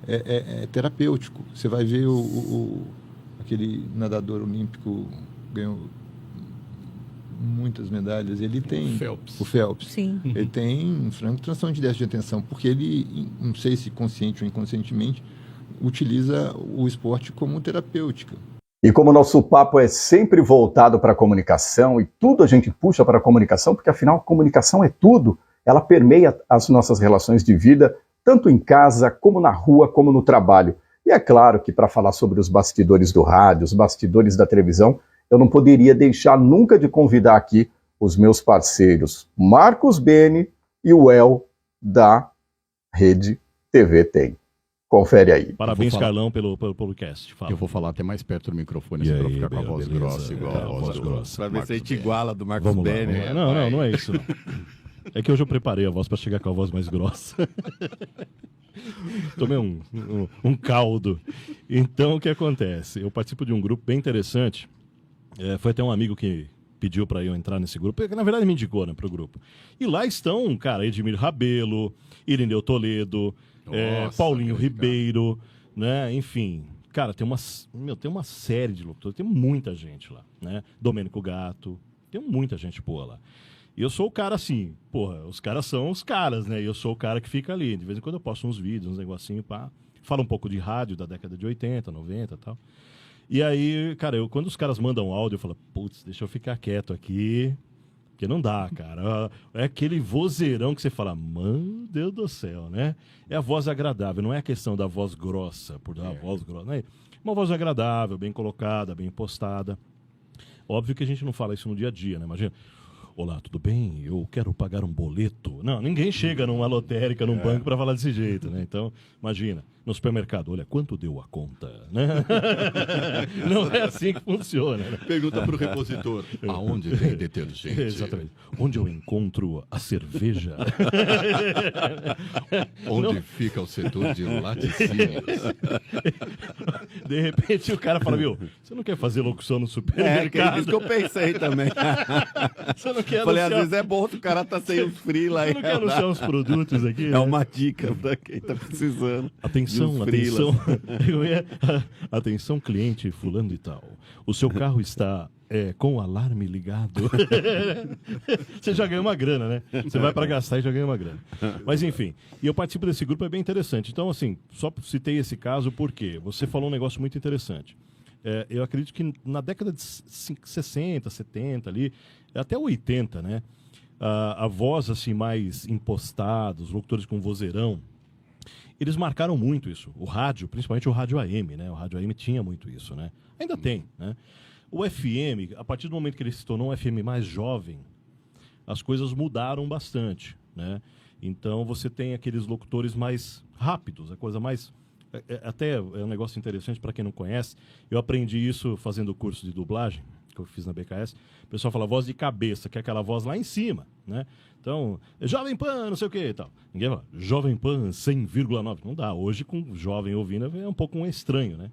é terapêutico. Você vai ver aquele nadador olímpico ganhou muitas medalhas, ele tem... O Phelps. Sim. Ele tem franco transtorno de déficit de atenção, porque ele, não sei se consciente ou inconscientemente, utiliza o esporte como terapêutica. E como o nosso papo é sempre voltado para a comunicação, e tudo a gente puxa para a comunicação, porque afinal, comunicação é tudo, ela permeia as nossas relações de vida, tanto em casa, como na rua, como no trabalho. E é claro que para falar sobre os bastidores do rádio, os bastidores da televisão, eu não poderia deixar nunca de convidar aqui os meus parceiros Marcos Bene e o El da Rede TV Tem. Confere aí. Parabéns, Carlão, pelo podcast. Fala. Eu vou falar até mais perto do microfone, assim, para ficar com a voz grossa, igual a voz grossa. Para ver se a gente iguala do Marcos Bene. Não é isso. Não. É que hoje eu preparei a voz para chegar com a voz mais grossa. Tomei um caldo. Então, o que acontece? Eu participo de um grupo bem interessante. Foi até um amigo que pediu para eu entrar nesse grupo, porque na verdade me indicou, né, para o grupo. E lá estão, cara, Edmir Rabelo, Irineu Toledo, Paulinho Ribeiro, né, enfim. Cara, tem uma série de locutores, tem muita gente lá, né? Domênico Gato, tem muita gente boa lá. E eu sou o cara assim, porra, os caras são os caras, né? E eu sou o cara que fica ali. De vez em quando eu posto uns vídeos, uns negocinhos, pá. Falo um pouco de rádio da década de 80, 90 e tal. E aí, cara, quando os caras mandam áudio, eu falo, putz, deixa eu ficar quieto aqui, porque não dá, cara. É aquele vozeirão que você fala, mano, Deus do céu, né? É a voz agradável, não é a questão da voz grossa, por dar a voz grossa, né? Uma voz agradável, bem colocada, bem postada. Óbvio que a gente não fala isso no dia a dia, né? Imagina, olá, tudo bem? Eu quero pagar um boleto. Não, ninguém chega numa lotérica, num banco para falar desse jeito, né? Então, imagina, no supermercado, olha, quanto deu a conta, né? Não é assim que funciona, né? Pergunta para o repositor, aonde tem detergente? Exatamente. Onde eu encontro a cerveja? Onde fica o setor de laticínios? De repente o cara fala, meu, você não quer fazer locução no supermercado? É isso que eu pensei também. Você não quer Falei, anunciar... às vezes é bom o cara tá sem os free lá. Você não quer anunciar os produtos aqui? É uma dica pra quem tá precisando. Atenção, atenção cliente fulano e tal. O seu carro está com o alarme ligado. Você já ganhou uma grana, né? Você vai para gastar e já ganha uma grana. Mas enfim, e eu participo desse grupo, é bem interessante. Então, assim, só citei esse caso porque você falou um negócio muito interessante. Eu acredito que na década de 60, 70 ali, até 80, né? A voz assim mais impostada, os locutores com vozeirão, eles marcaram muito isso. O rádio, principalmente o rádio AM, né? O rádio AM tinha muito isso, né? Ainda tem, né? O FM, a partir do momento que ele se tornou um FM mais jovem, as coisas mudaram bastante, né? Então você tem aqueles locutores mais rápidos, a coisa mais... Até é um negócio interessante para quem não conhece. Eu aprendi isso fazendo o curso de dublagem, que eu fiz na BKS. O pessoal fala voz de cabeça, que é aquela voz lá em cima, né? Então, Jovem Pan, não sei o que e tal. Ninguém fala Jovem Pan 100,9. Não dá. Hoje, com o jovem ouvindo, é um pouco estranho, né?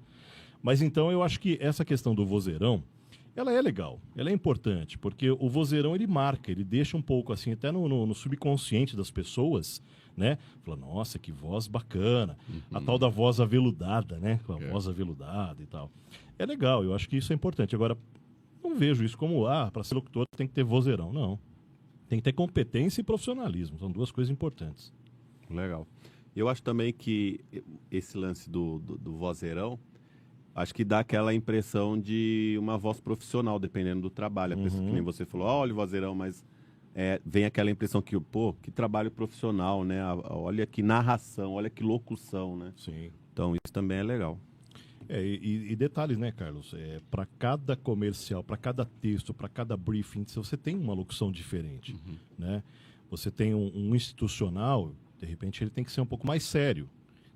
Mas então, eu acho que essa questão do vozeirão, ela é legal, ela é importante, porque o vozeirão, ele marca, ele deixa um pouco, assim, até no subconsciente das pessoas, né? Fala, nossa, que voz bacana. A tal da voz aveludada, né? Com a voz aveludada e tal. É legal, eu acho que isso é importante. Agora, não vejo isso como, para ser locutor tem que ter vozeirão. Não. Tem que ter competência e profissionalismo. São duas coisas importantes. Legal. Eu acho também que esse lance do vozeirão, acho que dá aquela impressão de uma voz profissional, dependendo do trabalho. A pessoa, que nem você falou, olha o vozeirão, mas vem aquela impressão que, pô, que trabalho profissional, né? Olha que narração, olha que locução, né? Sim. Então isso também é legal. E detalhes, né, Carlos? Para cada comercial, para cada texto, para cada briefing, você tem uma locução diferente, né? Você tem um institucional, de repente ele tem que ser um pouco mais sério.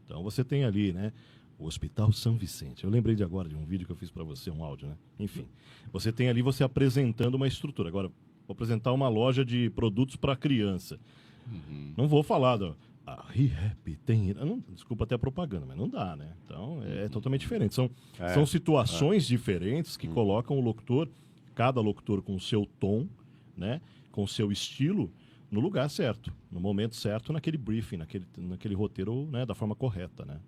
Então você tem ali, né, o Hospital São Vicente. Eu lembrei de agora de um vídeo que eu fiz para você, um áudio, né? Enfim, você tem ali você apresentando uma estrutura. Agora, vou apresentar uma loja de produtos para criança. Não vou falar a ReHap tem... desculpa até a propaganda, mas não dá, né? Então, é totalmente diferente. São situações diferentes que colocam o locutor, cada locutor com o seu tom, né? Com o seu estilo, no lugar certo, no momento certo, naquele briefing, naquele roteiro, né? Da forma correta, né?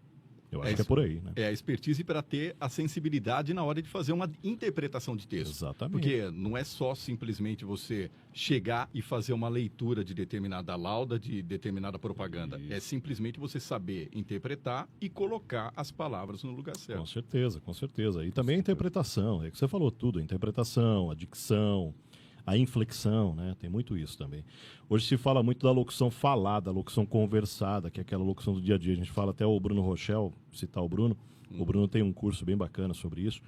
Eu acho que é por aí, né? É a expertise para ter a sensibilidade na hora de fazer uma interpretação de texto. Exatamente. Porque não é só simplesmente você chegar e fazer uma leitura de determinada lauda, de determinada propaganda. Isso. É simplesmente você saber interpretar e colocar as palavras no lugar certo. Com certeza, com certeza. E também a interpretação, é que você falou tudo, a interpretação, a dicção, a inflexão, né? Tem muito isso também. Hoje se fala muito da locução falada, a locução conversada, que é aquela locução do dia a dia. A gente fala até o Bruno Rochel, citar o Bruno. O Bruno tem um curso bem bacana sobre isso,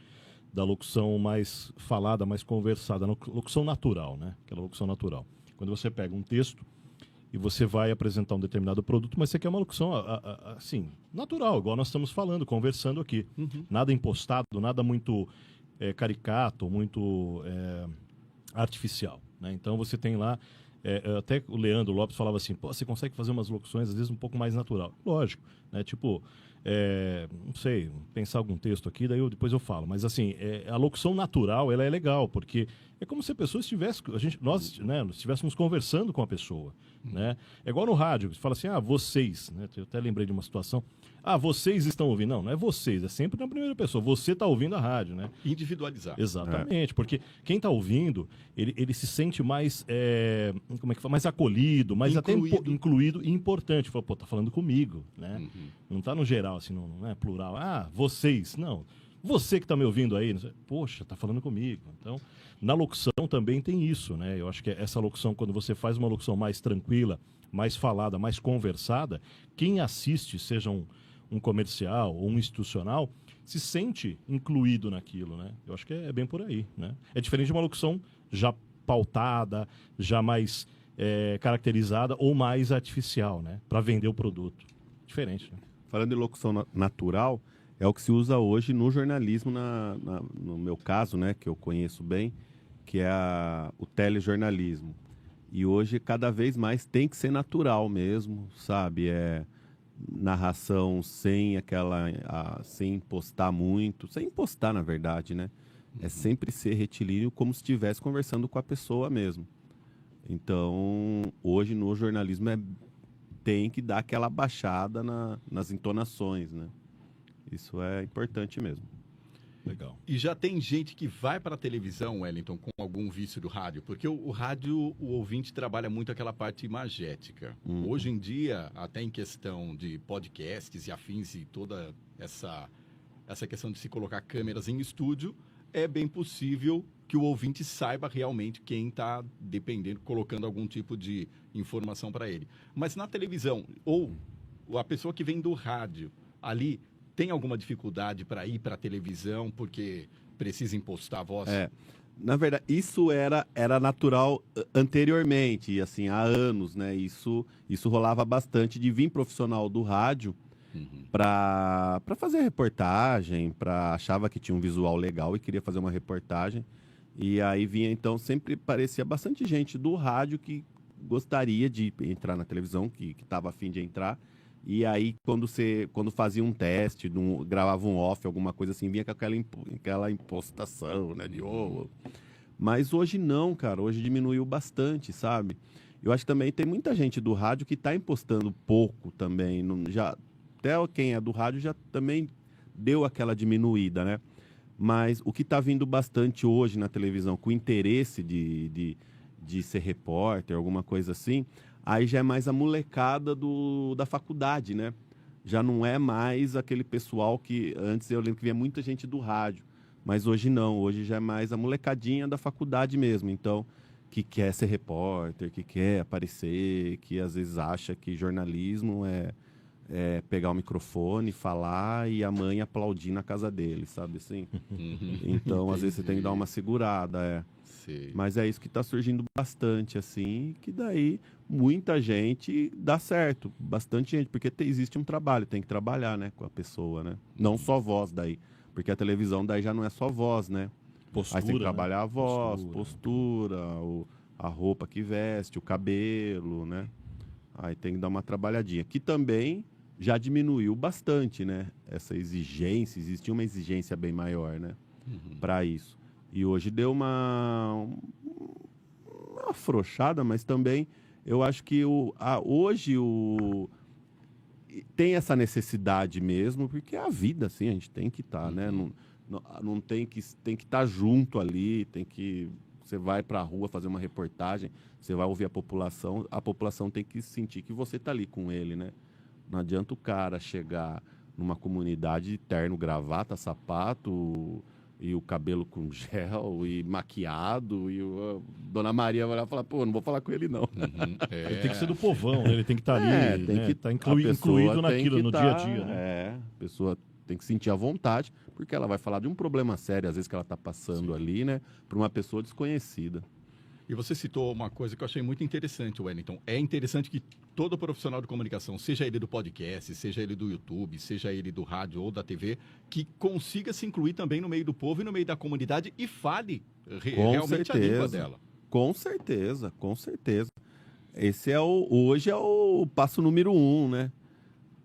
da locução mais falada, mais conversada, locução natural, né? Aquela locução natural. Quando você pega um texto e você vai apresentar um determinado produto, mas você quer uma locução, assim, natural, igual nós estamos falando, conversando aqui. Nada impostado, nada muito caricato, muito artificial, né? Então você tem lá, até o Leandro Lopes falava assim, pô, você consegue fazer umas locuções às vezes um pouco mais natural. Lógico, né? Tipo, não sei, pensar algum texto aqui, daí depois eu falo. Mas assim, a locução natural, ela é legal, porque é como se a pessoa estivesse, nós estivéssemos conversando com a pessoa, né? É igual no rádio, você fala assim, vocês, né? Eu até lembrei de uma situação, vocês estão ouvindo. Não é vocês, é sempre na primeira pessoa, você está ouvindo a rádio, né? Individualizar. Exatamente, porque quem está ouvindo, ele se sente mais, como é que fala, mais acolhido, mais incluído e importante. Fala, pô, tá falando comigo, né? Não tá no geral, assim, não é plural. Vocês, não. Você que está me ouvindo aí, poxa, tá falando comigo. Então, na locução também tem isso, né? Eu acho que essa locução, quando você faz uma locução mais tranquila, mais falada, mais conversada, quem assiste, seja um comercial ou um institucional, se sente incluído naquilo, né? Eu acho que é bem por aí, né? É diferente de uma locução já pautada, já mais caracterizada ou mais artificial, né? Para vender o produto. Diferente, né? Falando em locução natural, é o que se usa hoje no jornalismo, no meu caso, né, que eu conheço bem, que é o telejornalismo. E hoje, cada vez mais, tem que ser natural mesmo, sabe? Narração sem sem impostar muito, sem impostar, na verdade, né? É sempre ser retilíneo, como se estivesse conversando com a pessoa mesmo. Então, hoje, no jornalismo, tem que dar aquela baixada nas entonações, né? Isso é importante mesmo. Legal. E já tem gente que vai para a televisão, Wellington, com algum vício do rádio, porque o rádio, o ouvinte trabalha muito aquela parte imagética. Hoje em dia, até em questão de podcasts e afins e toda essa questão de se colocar câmeras em estúdio, é bem possível que o ouvinte saiba realmente quem está dependendo, colocando algum tipo de informação para ele. Mas na televisão, ou a pessoa que vem do rádio, ali tem alguma dificuldade para ir para a televisão porque precisa impostar a voz? Na verdade, isso era natural anteriormente, assim, há anos, né? Isso rolava bastante de vir profissional do rádio para fazer reportagem, achava que tinha um visual legal e queria fazer uma reportagem. E aí vinha, então, sempre parecia bastante gente do rádio que gostaria de entrar na televisão, que estava a fim de entrar. E aí, quando fazia um teste, gravava um off, alguma coisa assim, vinha com aquela impostação, né, de Mas hoje não, cara, hoje diminuiu bastante, sabe? Eu acho que também tem muita gente do rádio que está impostando pouco também, até quem é do rádio já também deu aquela diminuída, né? Mas o que está vindo bastante hoje na televisão, com interesse de ser repórter, alguma coisa assim, aí já é mais a molecada da faculdade, né? Já não é mais aquele pessoal que antes eu lembro que via muita gente do rádio, mas hoje não, hoje já é mais a molecadinha da faculdade mesmo, então, que quer ser repórter, que quer aparecer, que às vezes acha que jornalismo é pegar o microfone, falar e a mãe aplaudir na casa dele, sabe assim? Então, às vezes você tem que dar uma segurada, Sim. Mas é isso que está surgindo bastante, assim, que daí muita gente dá certo, bastante gente, porque existe um trabalho, tem que trabalhar, né, com a pessoa, né? Não só voz daí, porque a televisão daí já não é só voz, né? Postura, aí tem que trabalhar, né? A voz, postura, a roupa que veste, o cabelo, né? Aí tem que dar uma trabalhadinha, que também já diminuiu bastante, né? Essa exigência, existia uma exigência bem maior, né? Para isso. E hoje deu uma afrouxada, mas também eu acho que hoje tem essa necessidade mesmo, porque é a vida, assim, a gente tem que estar, né? Não tem que estar junto ali, você vai para a rua fazer uma reportagem, você vai ouvir a população tem que sentir que você está ali com ele, né? Não adianta o cara chegar numa comunidade de terno, gravata, sapato e o cabelo com gel e maquiado e Dona Maria vai lá e falar, pô, não vou falar com ele não. Ele tem que ser do povão, né? Ele tem que estar ali, tem que estar incluído naquilo, no dia a dia, né? A pessoa tem que sentir à vontade, porque ela vai falar de um problema sério, às vezes, que ela está passando ali, né? Para uma pessoa desconhecida. E você citou uma coisa que eu achei muito interessante, Wellington. É interessante que todo profissional de comunicação, seja ele do podcast, seja ele do YouTube, seja ele do rádio ou da TV, que consiga se incluir também no meio do povo e no meio da comunidade e fale realmente a língua dela. Com certeza, com certeza. Esse hoje é o passo número 1, né?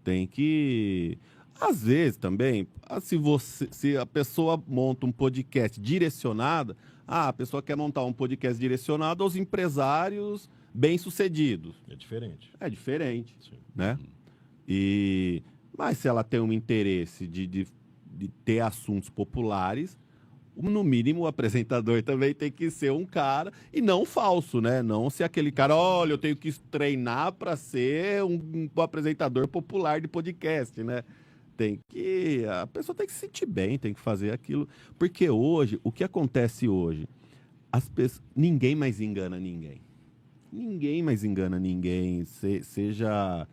Tem que... Às vezes também, se a pessoa monta um podcast direcionado, a pessoa quer montar um podcast direcionado aos empresários bem-sucedidos. É diferente. É diferente, Sim. Né? Mas se ela tem um interesse de ter assuntos populares, no mínimo o apresentador também tem que ser um cara, e não falso, né? Não ser aquele cara, olha, eu tenho que treinar para ser um apresentador popular de podcast, né? A pessoa tem que se sentir bem, tem que fazer aquilo. Porque hoje, o que acontece hoje? Ninguém mais engana ninguém. Ninguém mais engana ninguém, seja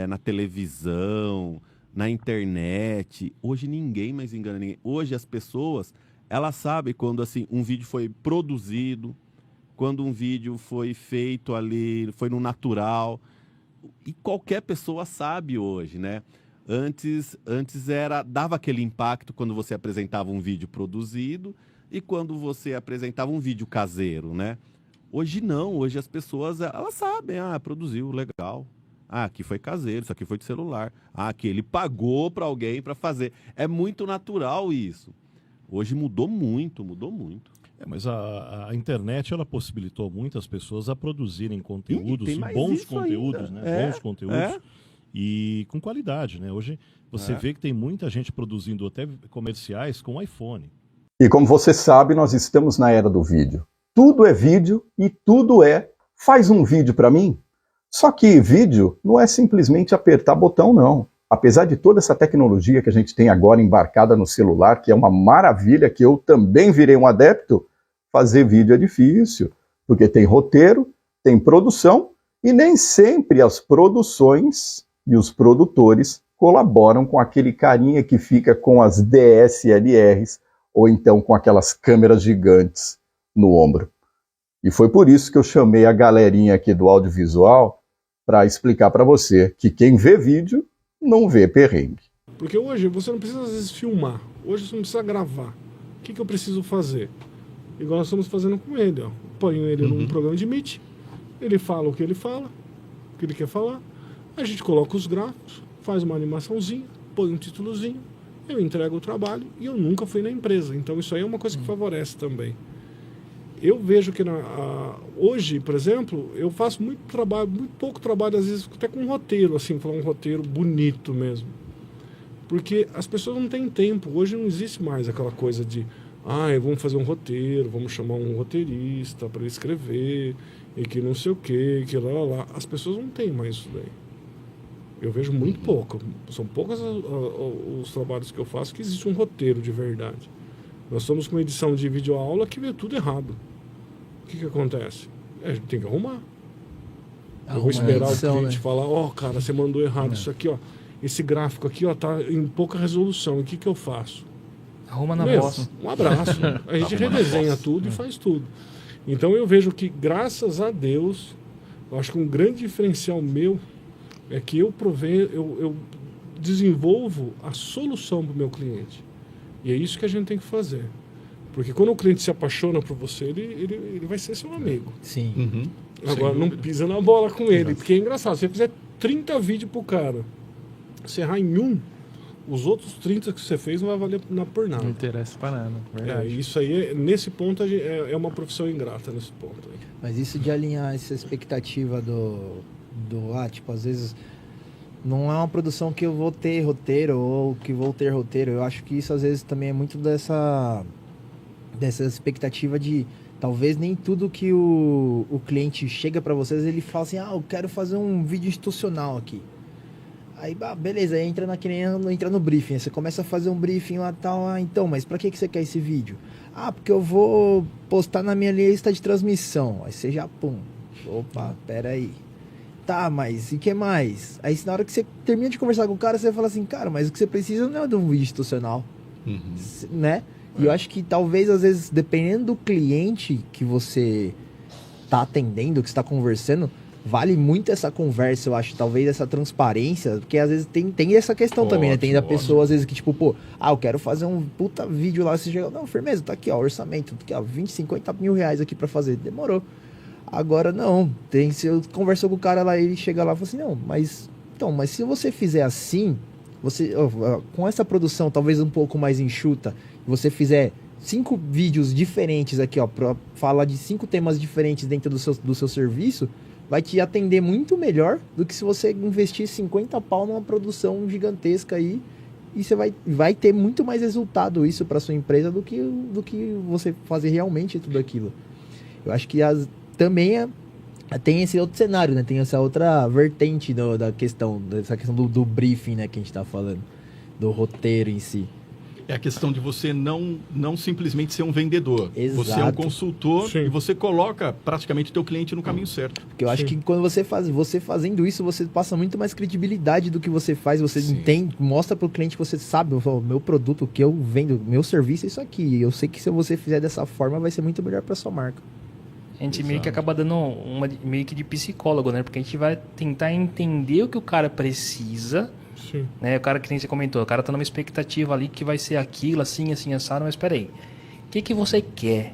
na televisão, na internet. Hoje ninguém mais engana ninguém. Hoje as pessoas, elas sabem quando assim, um vídeo foi produzido, quando um vídeo foi feito ali, foi no natural. E qualquer pessoa sabe hoje, né? Antes dava aquele impacto quando você apresentava um vídeo produzido e quando você apresentava um vídeo caseiro, né? Hoje não, hoje as pessoas, elas sabem, produziu, legal. Aqui foi caseiro, isso aqui foi de celular. Aqui ele pagou para alguém para fazer. É muito natural isso. Hoje mudou muito, mudou muito. Mas a internet, ela possibilitou muitas pessoas a produzirem conteúdos, bons conteúdos, né? Bons conteúdos. E com qualidade, né? Hoje você vê que tem muita gente produzindo até comerciais com iPhone. E como você sabe, nós estamos na era do vídeo. Tudo é vídeo e tudo faz um vídeo para mim. Só que vídeo não é simplesmente apertar botão, não. Apesar de toda essa tecnologia que a gente tem agora embarcada no celular, que é uma maravilha, que eu também virei um adepto, fazer vídeo é difícil, porque tem roteiro, tem produção, e nem sempre as produções e os produtores colaboram com aquele carinha que fica com as DSLRs ou então com aquelas câmeras gigantes no ombro. E foi por isso que eu chamei a galerinha aqui do audiovisual para explicar para você que quem vê vídeo não vê perrengue. Porque hoje você não precisa às vezes filmar, hoje você não precisa gravar. O que eu preciso fazer? Igual nós estamos fazendo com ele. Ó. Ponho ele num programa de Meet, ele fala o que ele fala, o que ele quer falar, a gente coloca os gráficos, faz uma animaçãozinha, põe um títulozinho, eu entrego o trabalho e eu nunca fui na empresa. Então isso aí é uma coisa que favorece também. Eu vejo que hoje, por exemplo, eu faço muito pouco trabalho, às vezes até com um roteiro, assim, falar um roteiro bonito mesmo. Porque as pessoas não têm tempo. Hoje não existe mais aquela coisa de vamos fazer um roteiro, vamos chamar um roteirista para escrever, e que não sei o quê, que lá. As pessoas não têm mais isso daí. Eu vejo muito pouco. São poucos os trabalhos que eu faço que existe um roteiro de verdade. Nós estamos com uma edição de videoaula que vê tudo errado. O que acontece? A gente tem que arrumar. Eu vou esperar o cliente falar, cara, você mandou errado isso aqui, ó. Esse gráfico aqui, ó, tá em pouca resolução. O que eu faço? Arruma na bosta. Um abraço. A gente redesenha tudo e faz tudo. Então eu vejo que, graças a Deus, eu acho que um grande diferencial meu é que eu desenvolvo a solução para o meu cliente. E é isso que a gente tem que fazer. Porque quando o cliente se apaixona por você, ele vai ser seu amigo. Sim. Agora, não pisa na bola com ele. Porque é engraçado, se você fizer 30 vídeos pro cara, você errar em um, os outros 30 que você fez não vai valer por nada. Não interessa para nada, verdade. Isso aí, nesse ponto, é uma profissão ingrata, nesse ponto aí. Mas isso de alinhar essa expectativa tipo, às vezes não é uma produção que eu vou ter roteiro ou que vou ter roteiro. Eu acho que isso às vezes também é muito dessa expectativa de talvez nem tudo que o cliente chega para vocês, ele fala assim, eu quero fazer um vídeo institucional aqui. Aí, beleza, aí entra no briefing, você começa a fazer um briefing lá e tal, então, mas pra que você quer esse vídeo? Porque eu vou postar na minha lista de transmissão. Aí você já, opa, pera aí. Tá, mas e que mais? Aí na hora que você termina de conversar com o cara, você fala assim, cara, mas o que você precisa não é de um vídeo institucional, né? E eu acho que talvez, às vezes, dependendo do cliente que você tá atendendo, que você tá conversando, vale muito essa conversa, eu acho, talvez essa transparência, porque às vezes tem essa questão também, né? Tem da pessoa, às vezes, que tipo, eu quero fazer um puta vídeo lá, você chega, não, firmeza, tá aqui, ó, orçamento, aqui, ó, 20, 50 mil reais aqui pra fazer, demorou. Agora, não, se eu conversou com o cara lá, ele chega lá e fala assim, não, mas se você fizer assim, você, com essa produção talvez um pouco mais enxuta, você fizer 5 vídeos diferentes aqui, ó, pra falar de 5 temas diferentes dentro do seu serviço, vai te atender muito melhor do que se você investir 50 pau numa produção gigantesca aí, e você vai ter muito mais resultado isso para sua empresa do que você fazer realmente tudo aquilo. Eu acho que também tem esse outro cenário, né? Tem essa outra vertente dessa questão do briefing, né, que a gente tá falando, do roteiro em si. É a questão de você não simplesmente ser um vendedor. Exato. Você é um consultor. Sim. E você coloca praticamente o teu cliente no caminho certo. Porque eu acho que quando você fazendo isso, você passa muito mais credibilidade do que você faz. Você entende, mostra pro cliente que você sabe, o meu produto, o que eu vendo, meu serviço é isso aqui. Eu sei que se você fizer dessa forma, vai ser muito melhor para sua marca. A gente meio que acaba dando meio que de psicólogo, né? Porque a gente vai tentar entender o que o cara precisa. Sim. Né? O cara, que nem você comentou, o cara tá numa expectativa ali que vai ser aquilo, assim, assado, mas peraí, o que você quer?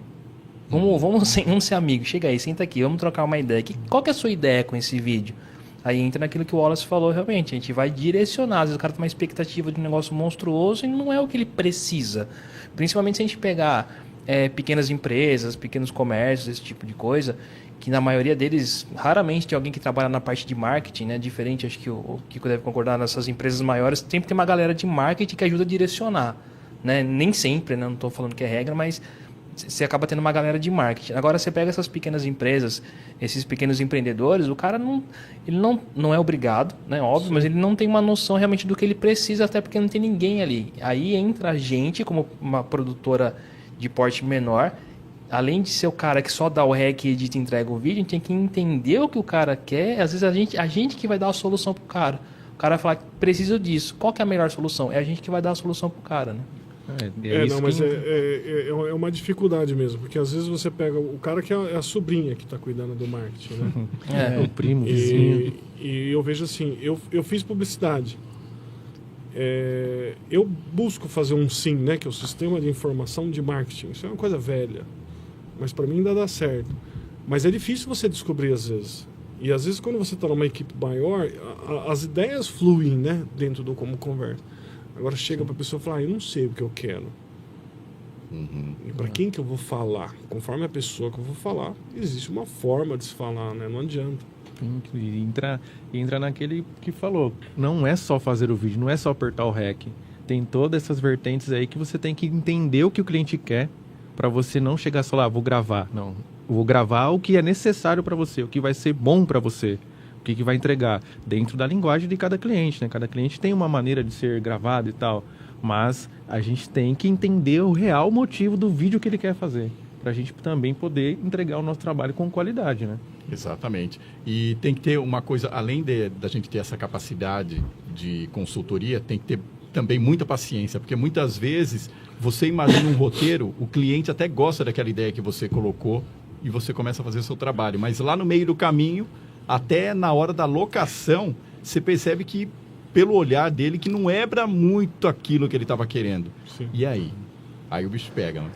Vamos ser amigos, chega aí, senta aqui, vamos trocar uma ideia. Qual que é a sua ideia com esse vídeo? Aí entra naquilo que o Wallace falou, realmente, a gente vai direcionar, às vezes o cara tem uma expectativa de um negócio monstruoso e não é o que ele precisa. Principalmente se a gente pegar pequenas empresas, pequenos comércios, esse tipo de coisa, que na maioria deles, raramente tem alguém que trabalha na parte de marketing, né? Diferente, acho que o Kiko deve concordar, nessas empresas maiores, sempre tem uma galera de marketing que ajuda a direcionar, né? Nem sempre, né? Não estou falando que é regra, mas você acaba tendo uma galera de marketing. Agora, você pega essas pequenas empresas, esses pequenos empreendedores, o cara ele não é obrigado, né? Óbvio, mas ele não tem uma noção realmente do que ele precisa, até porque não tem ninguém ali. Aí entra a gente, como uma produtora de porte menor, além de ser o cara que só dá o rec, edita e entrega o vídeo, a gente tem que entender o que o cara quer. Às vezes a gente que vai dar a solução pro cara. O cara vai falar que preciso disso. Qual que é a melhor solução? É a gente que vai dar a solução pro cara, né? É uma dificuldade mesmo, porque às vezes você pega o cara que é a sobrinha que está cuidando do marketing, né? O primo, vizinho. E eu vejo assim, eu fiz publicidade. Eu busco fazer um SIM, né, que é o Sistema de Informação de Marketing. Isso é uma coisa velha, mas para mim ainda dá certo. Mas é difícil você descobrir às vezes. E às vezes quando você está numa equipe maior, as ideias fluem, né, dentro do como conversa. Agora chega para a pessoa e fala, eu não sei o que eu quero. E para quem que eu vou falar? Conforme a pessoa que eu vou falar, existe uma forma de se falar, né? Não adianta. Entra naquele que falou, não é só fazer o vídeo, não é só apertar o REC. Tem todas essas vertentes aí que você tem que entender o que o cliente quer para você não chegar só lá, vou gravar. Não, eu vou gravar o que é necessário para você, o que vai ser bom para você. O que vai entregar dentro da linguagem de cada cliente, né? Cada cliente tem uma maneira de ser gravado e tal, mas a gente tem que entender o real motivo do vídeo que ele quer fazer, para a gente também poder entregar o nosso trabalho com qualidade, né? Exatamente. E tem que ter uma coisa, além da gente ter essa capacidade de consultoria, tem que ter também muita paciência, porque muitas vezes você imagina um roteiro, o cliente até gosta daquela ideia que você colocou e você começa a fazer o seu trabalho, mas lá no meio do caminho, até na hora da locação, você percebe que, pelo olhar dele, que não era muito aquilo que ele estava querendo. Sim. E aí? Aí o bicho pega, né?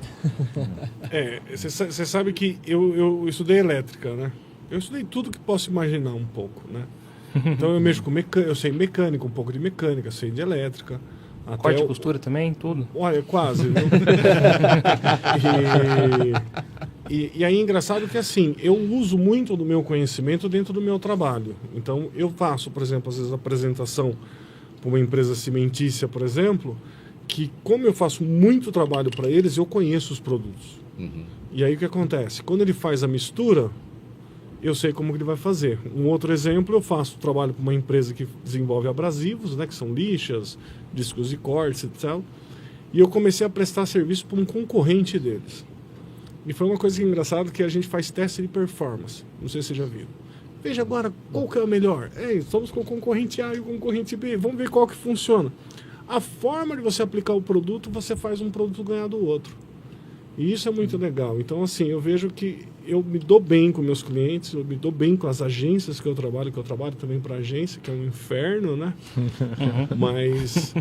Você sabe que eu estudei elétrica, né? Eu estudei tudo que posso imaginar um pouco, né? Então eu mexo com eu sei mecânica, um pouco de mecânica, sei de elétrica. Corte e costura também, tudo? Olha, quase. E aí é engraçado que assim, eu uso muito do meu conhecimento dentro do meu trabalho. Então eu faço, por exemplo, às vezes apresentação para uma empresa cimentícia, por exemplo, que como eu faço muito trabalho para eles, eu conheço os produtos. E aí o que acontece? Quando ele faz a mistura, eu sei como que ele vai fazer. Um outro exemplo, eu faço trabalho para uma empresa que desenvolve abrasivos, né, que são lixas, discos de corte, etc. E eu comecei a prestar serviço para um concorrente deles. E foi uma coisa engraçada que a gente faz teste de performance. Não sei se vocês já viram. Veja agora qual que é o melhor. Estamos com o concorrente A e o concorrente B. Vamos ver qual que funciona. A forma de você aplicar o produto, você faz um produto ganhar do outro. E isso é muito legal. Então, assim, eu vejo que eu me dou bem com meus clientes, eu me dou bem com as agências que eu trabalho também para agência, que é um inferno, né? Mas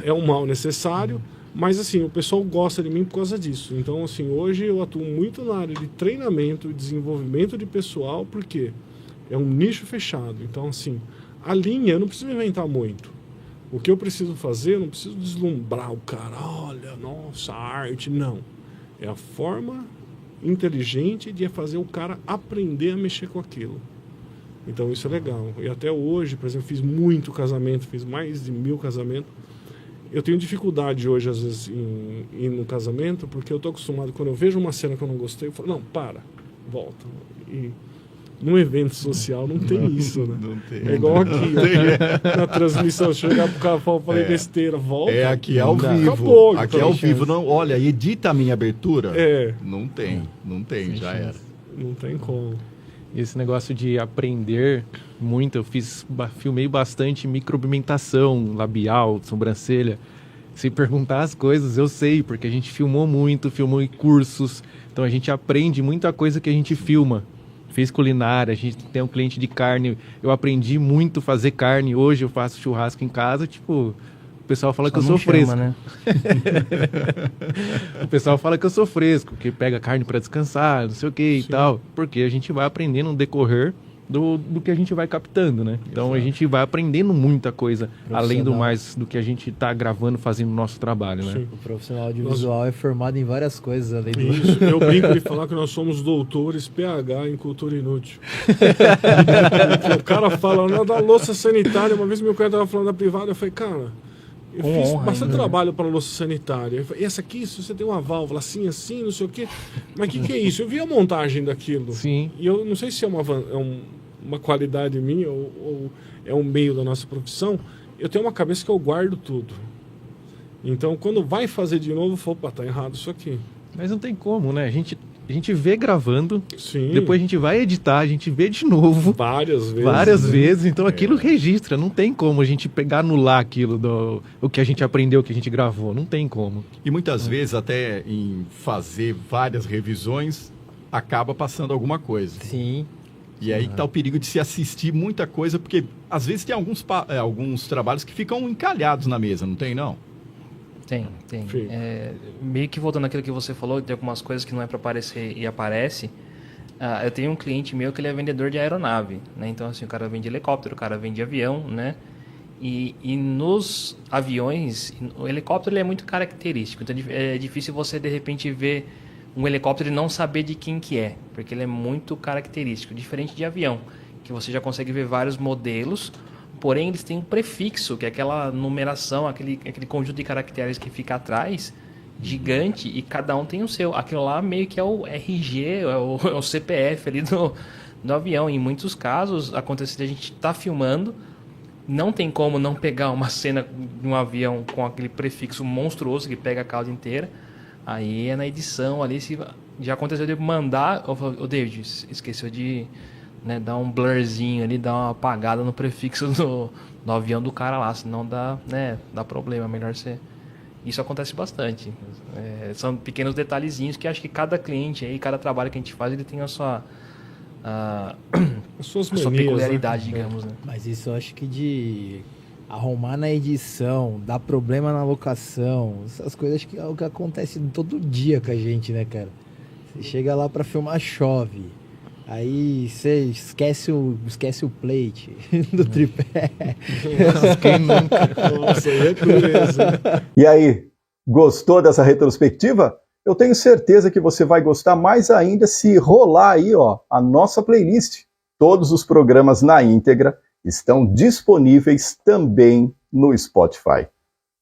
é um mal necessário. Mas, assim, o pessoal gosta de mim por causa disso. Então, assim, hoje eu atuo muito na área de treinamento e desenvolvimento de pessoal, porque é um nicho fechado. Então, assim, a linha, eu não preciso inventar muito. O que eu preciso fazer, eu não preciso deslumbrar o cara. Olha, nossa, arte. Não. É a forma inteligente de fazer o cara aprender a mexer com aquilo. Então, isso é legal. E até hoje, por exemplo, fiz muito casamento, fiz mais de 1000 casamentos. Eu tenho dificuldade hoje, às vezes, em ir no casamento, porque eu estou acostumado, quando eu vejo uma cena que eu não gostei, eu falo, não, para, volta. E num evento social não tem isso, né? Não tem. É igual aqui, na transmissão, chegar pro cara e falar, falei besteira, volta. É aqui ao vivo. Acabou, aqui ao vivo. Não, olha, edita a minha abertura. Não tem, já era. Não tem como. Esse negócio de aprender muito, eu filmei bastante micropigmentação labial, sobrancelha. Se perguntar as coisas, eu sei, porque a gente filmou em cursos. Então a gente aprende muita coisa que a gente filma. Fez culinária, a gente tem um cliente de carne. Eu aprendi muito a fazer carne. Hoje eu faço churrasco em casa, tipo... O pessoal fala que eu sou fresco. Né? O pessoal fala que eu sou fresco, que pega carne para descansar, não sei o que e tal. Porque a gente vai aprendendo no decorrer do que a gente vai captando, né? Então Exato. A gente vai aprendendo muita coisa, além do mais do que a gente está gravando, fazendo o nosso trabalho, né? Sim. O profissional audiovisual é formado em várias coisas, além do... Isso, eu brinco de falar que nós somos doutores PH em cultura inútil. O cara fala, não, da louça sanitária, uma vez meu cara estava falando da privada, eu falei, cara... Eu fiz bastante trabalho para a louça sanitária. E essa aqui, se você tem uma válvula assim, não sei o quê. Mas o que é isso? Eu vi a montagem daquilo. Sim. E eu não sei se é uma qualidade minha ou é um meio da nossa profissão. Eu tenho uma cabeça que eu guardo tudo. Então, quando vai fazer de novo, eu falo, opa, tá errado isso aqui. Mas não tem como, né? A gente vê gravando, Sim. Depois a gente vai editar, a gente vê de novo. Várias vezes, então aquilo registra, não tem como a gente pegar, anular aquilo, o que a gente aprendeu, o que a gente gravou, não tem como. E muitas vezes até em fazer várias revisões, acaba passando alguma coisa. Sim. E aí está o perigo de se assistir muita coisa, porque às vezes tem alguns trabalhos que ficam encalhados na mesa, não tem não? Tem. Meio que voltando àquilo que você falou, tem algumas coisas que não é para aparecer e aparece. Eu tenho um cliente meu que ele é vendedor de aeronave, né? Então, assim, o cara vende helicóptero, o cara vende avião, né? E nos aviões, o helicóptero ele é muito característico. Então, é difícil você, de repente, ver um helicóptero e não saber de quem que é, porque ele é muito característico. Diferente de avião, que você já consegue ver vários modelos, porém eles têm um prefixo, que é aquela numeração, aquele conjunto de caracteres que fica atrás, gigante, e cada um tem o seu. Aquilo lá meio que é o RG, é o CPF ali do avião. Em muitos casos, acontece de a gente estar filmando, não tem como não pegar uma cena de um avião com aquele prefixo monstruoso que pega a cauda inteira. Aí é na edição ali, se já aconteceu de mandar, o David esqueceu de... né, dar um blurzinho ali, dar uma apagada no prefixo do avião do cara lá, senão dá problema, melhor ser. Isso acontece bastante. São pequenos detalhezinhos que acho que cada cliente aí, cada trabalho que a gente faz, ele tem a sua suas peculiaridade, né? Digamos, né? Mas isso eu acho que de arrumar na edição, dar problema na locação, essas coisas acho que é o que acontece todo dia com a gente, né, cara? Você chega lá pra filmar, chove. Aí você esquece o plate do tripé. Nossa, quem nunca? Nossa, aí é beleza. E aí, gostou dessa retrospectiva? eu tenho certeza que você vai gostar mais ainda se rolar aí, ó, a nossa playlist. Todos os programas na íntegra estão disponíveis também no Spotify.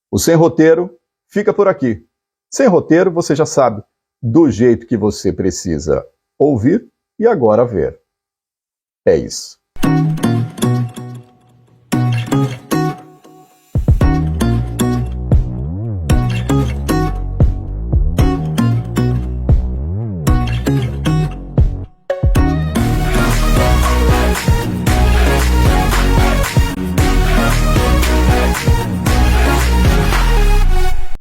O Sem Roteiro fica por aqui. Sem roteiro, você já sabe, do jeito que você precisa ouvir e agora ver. É isso.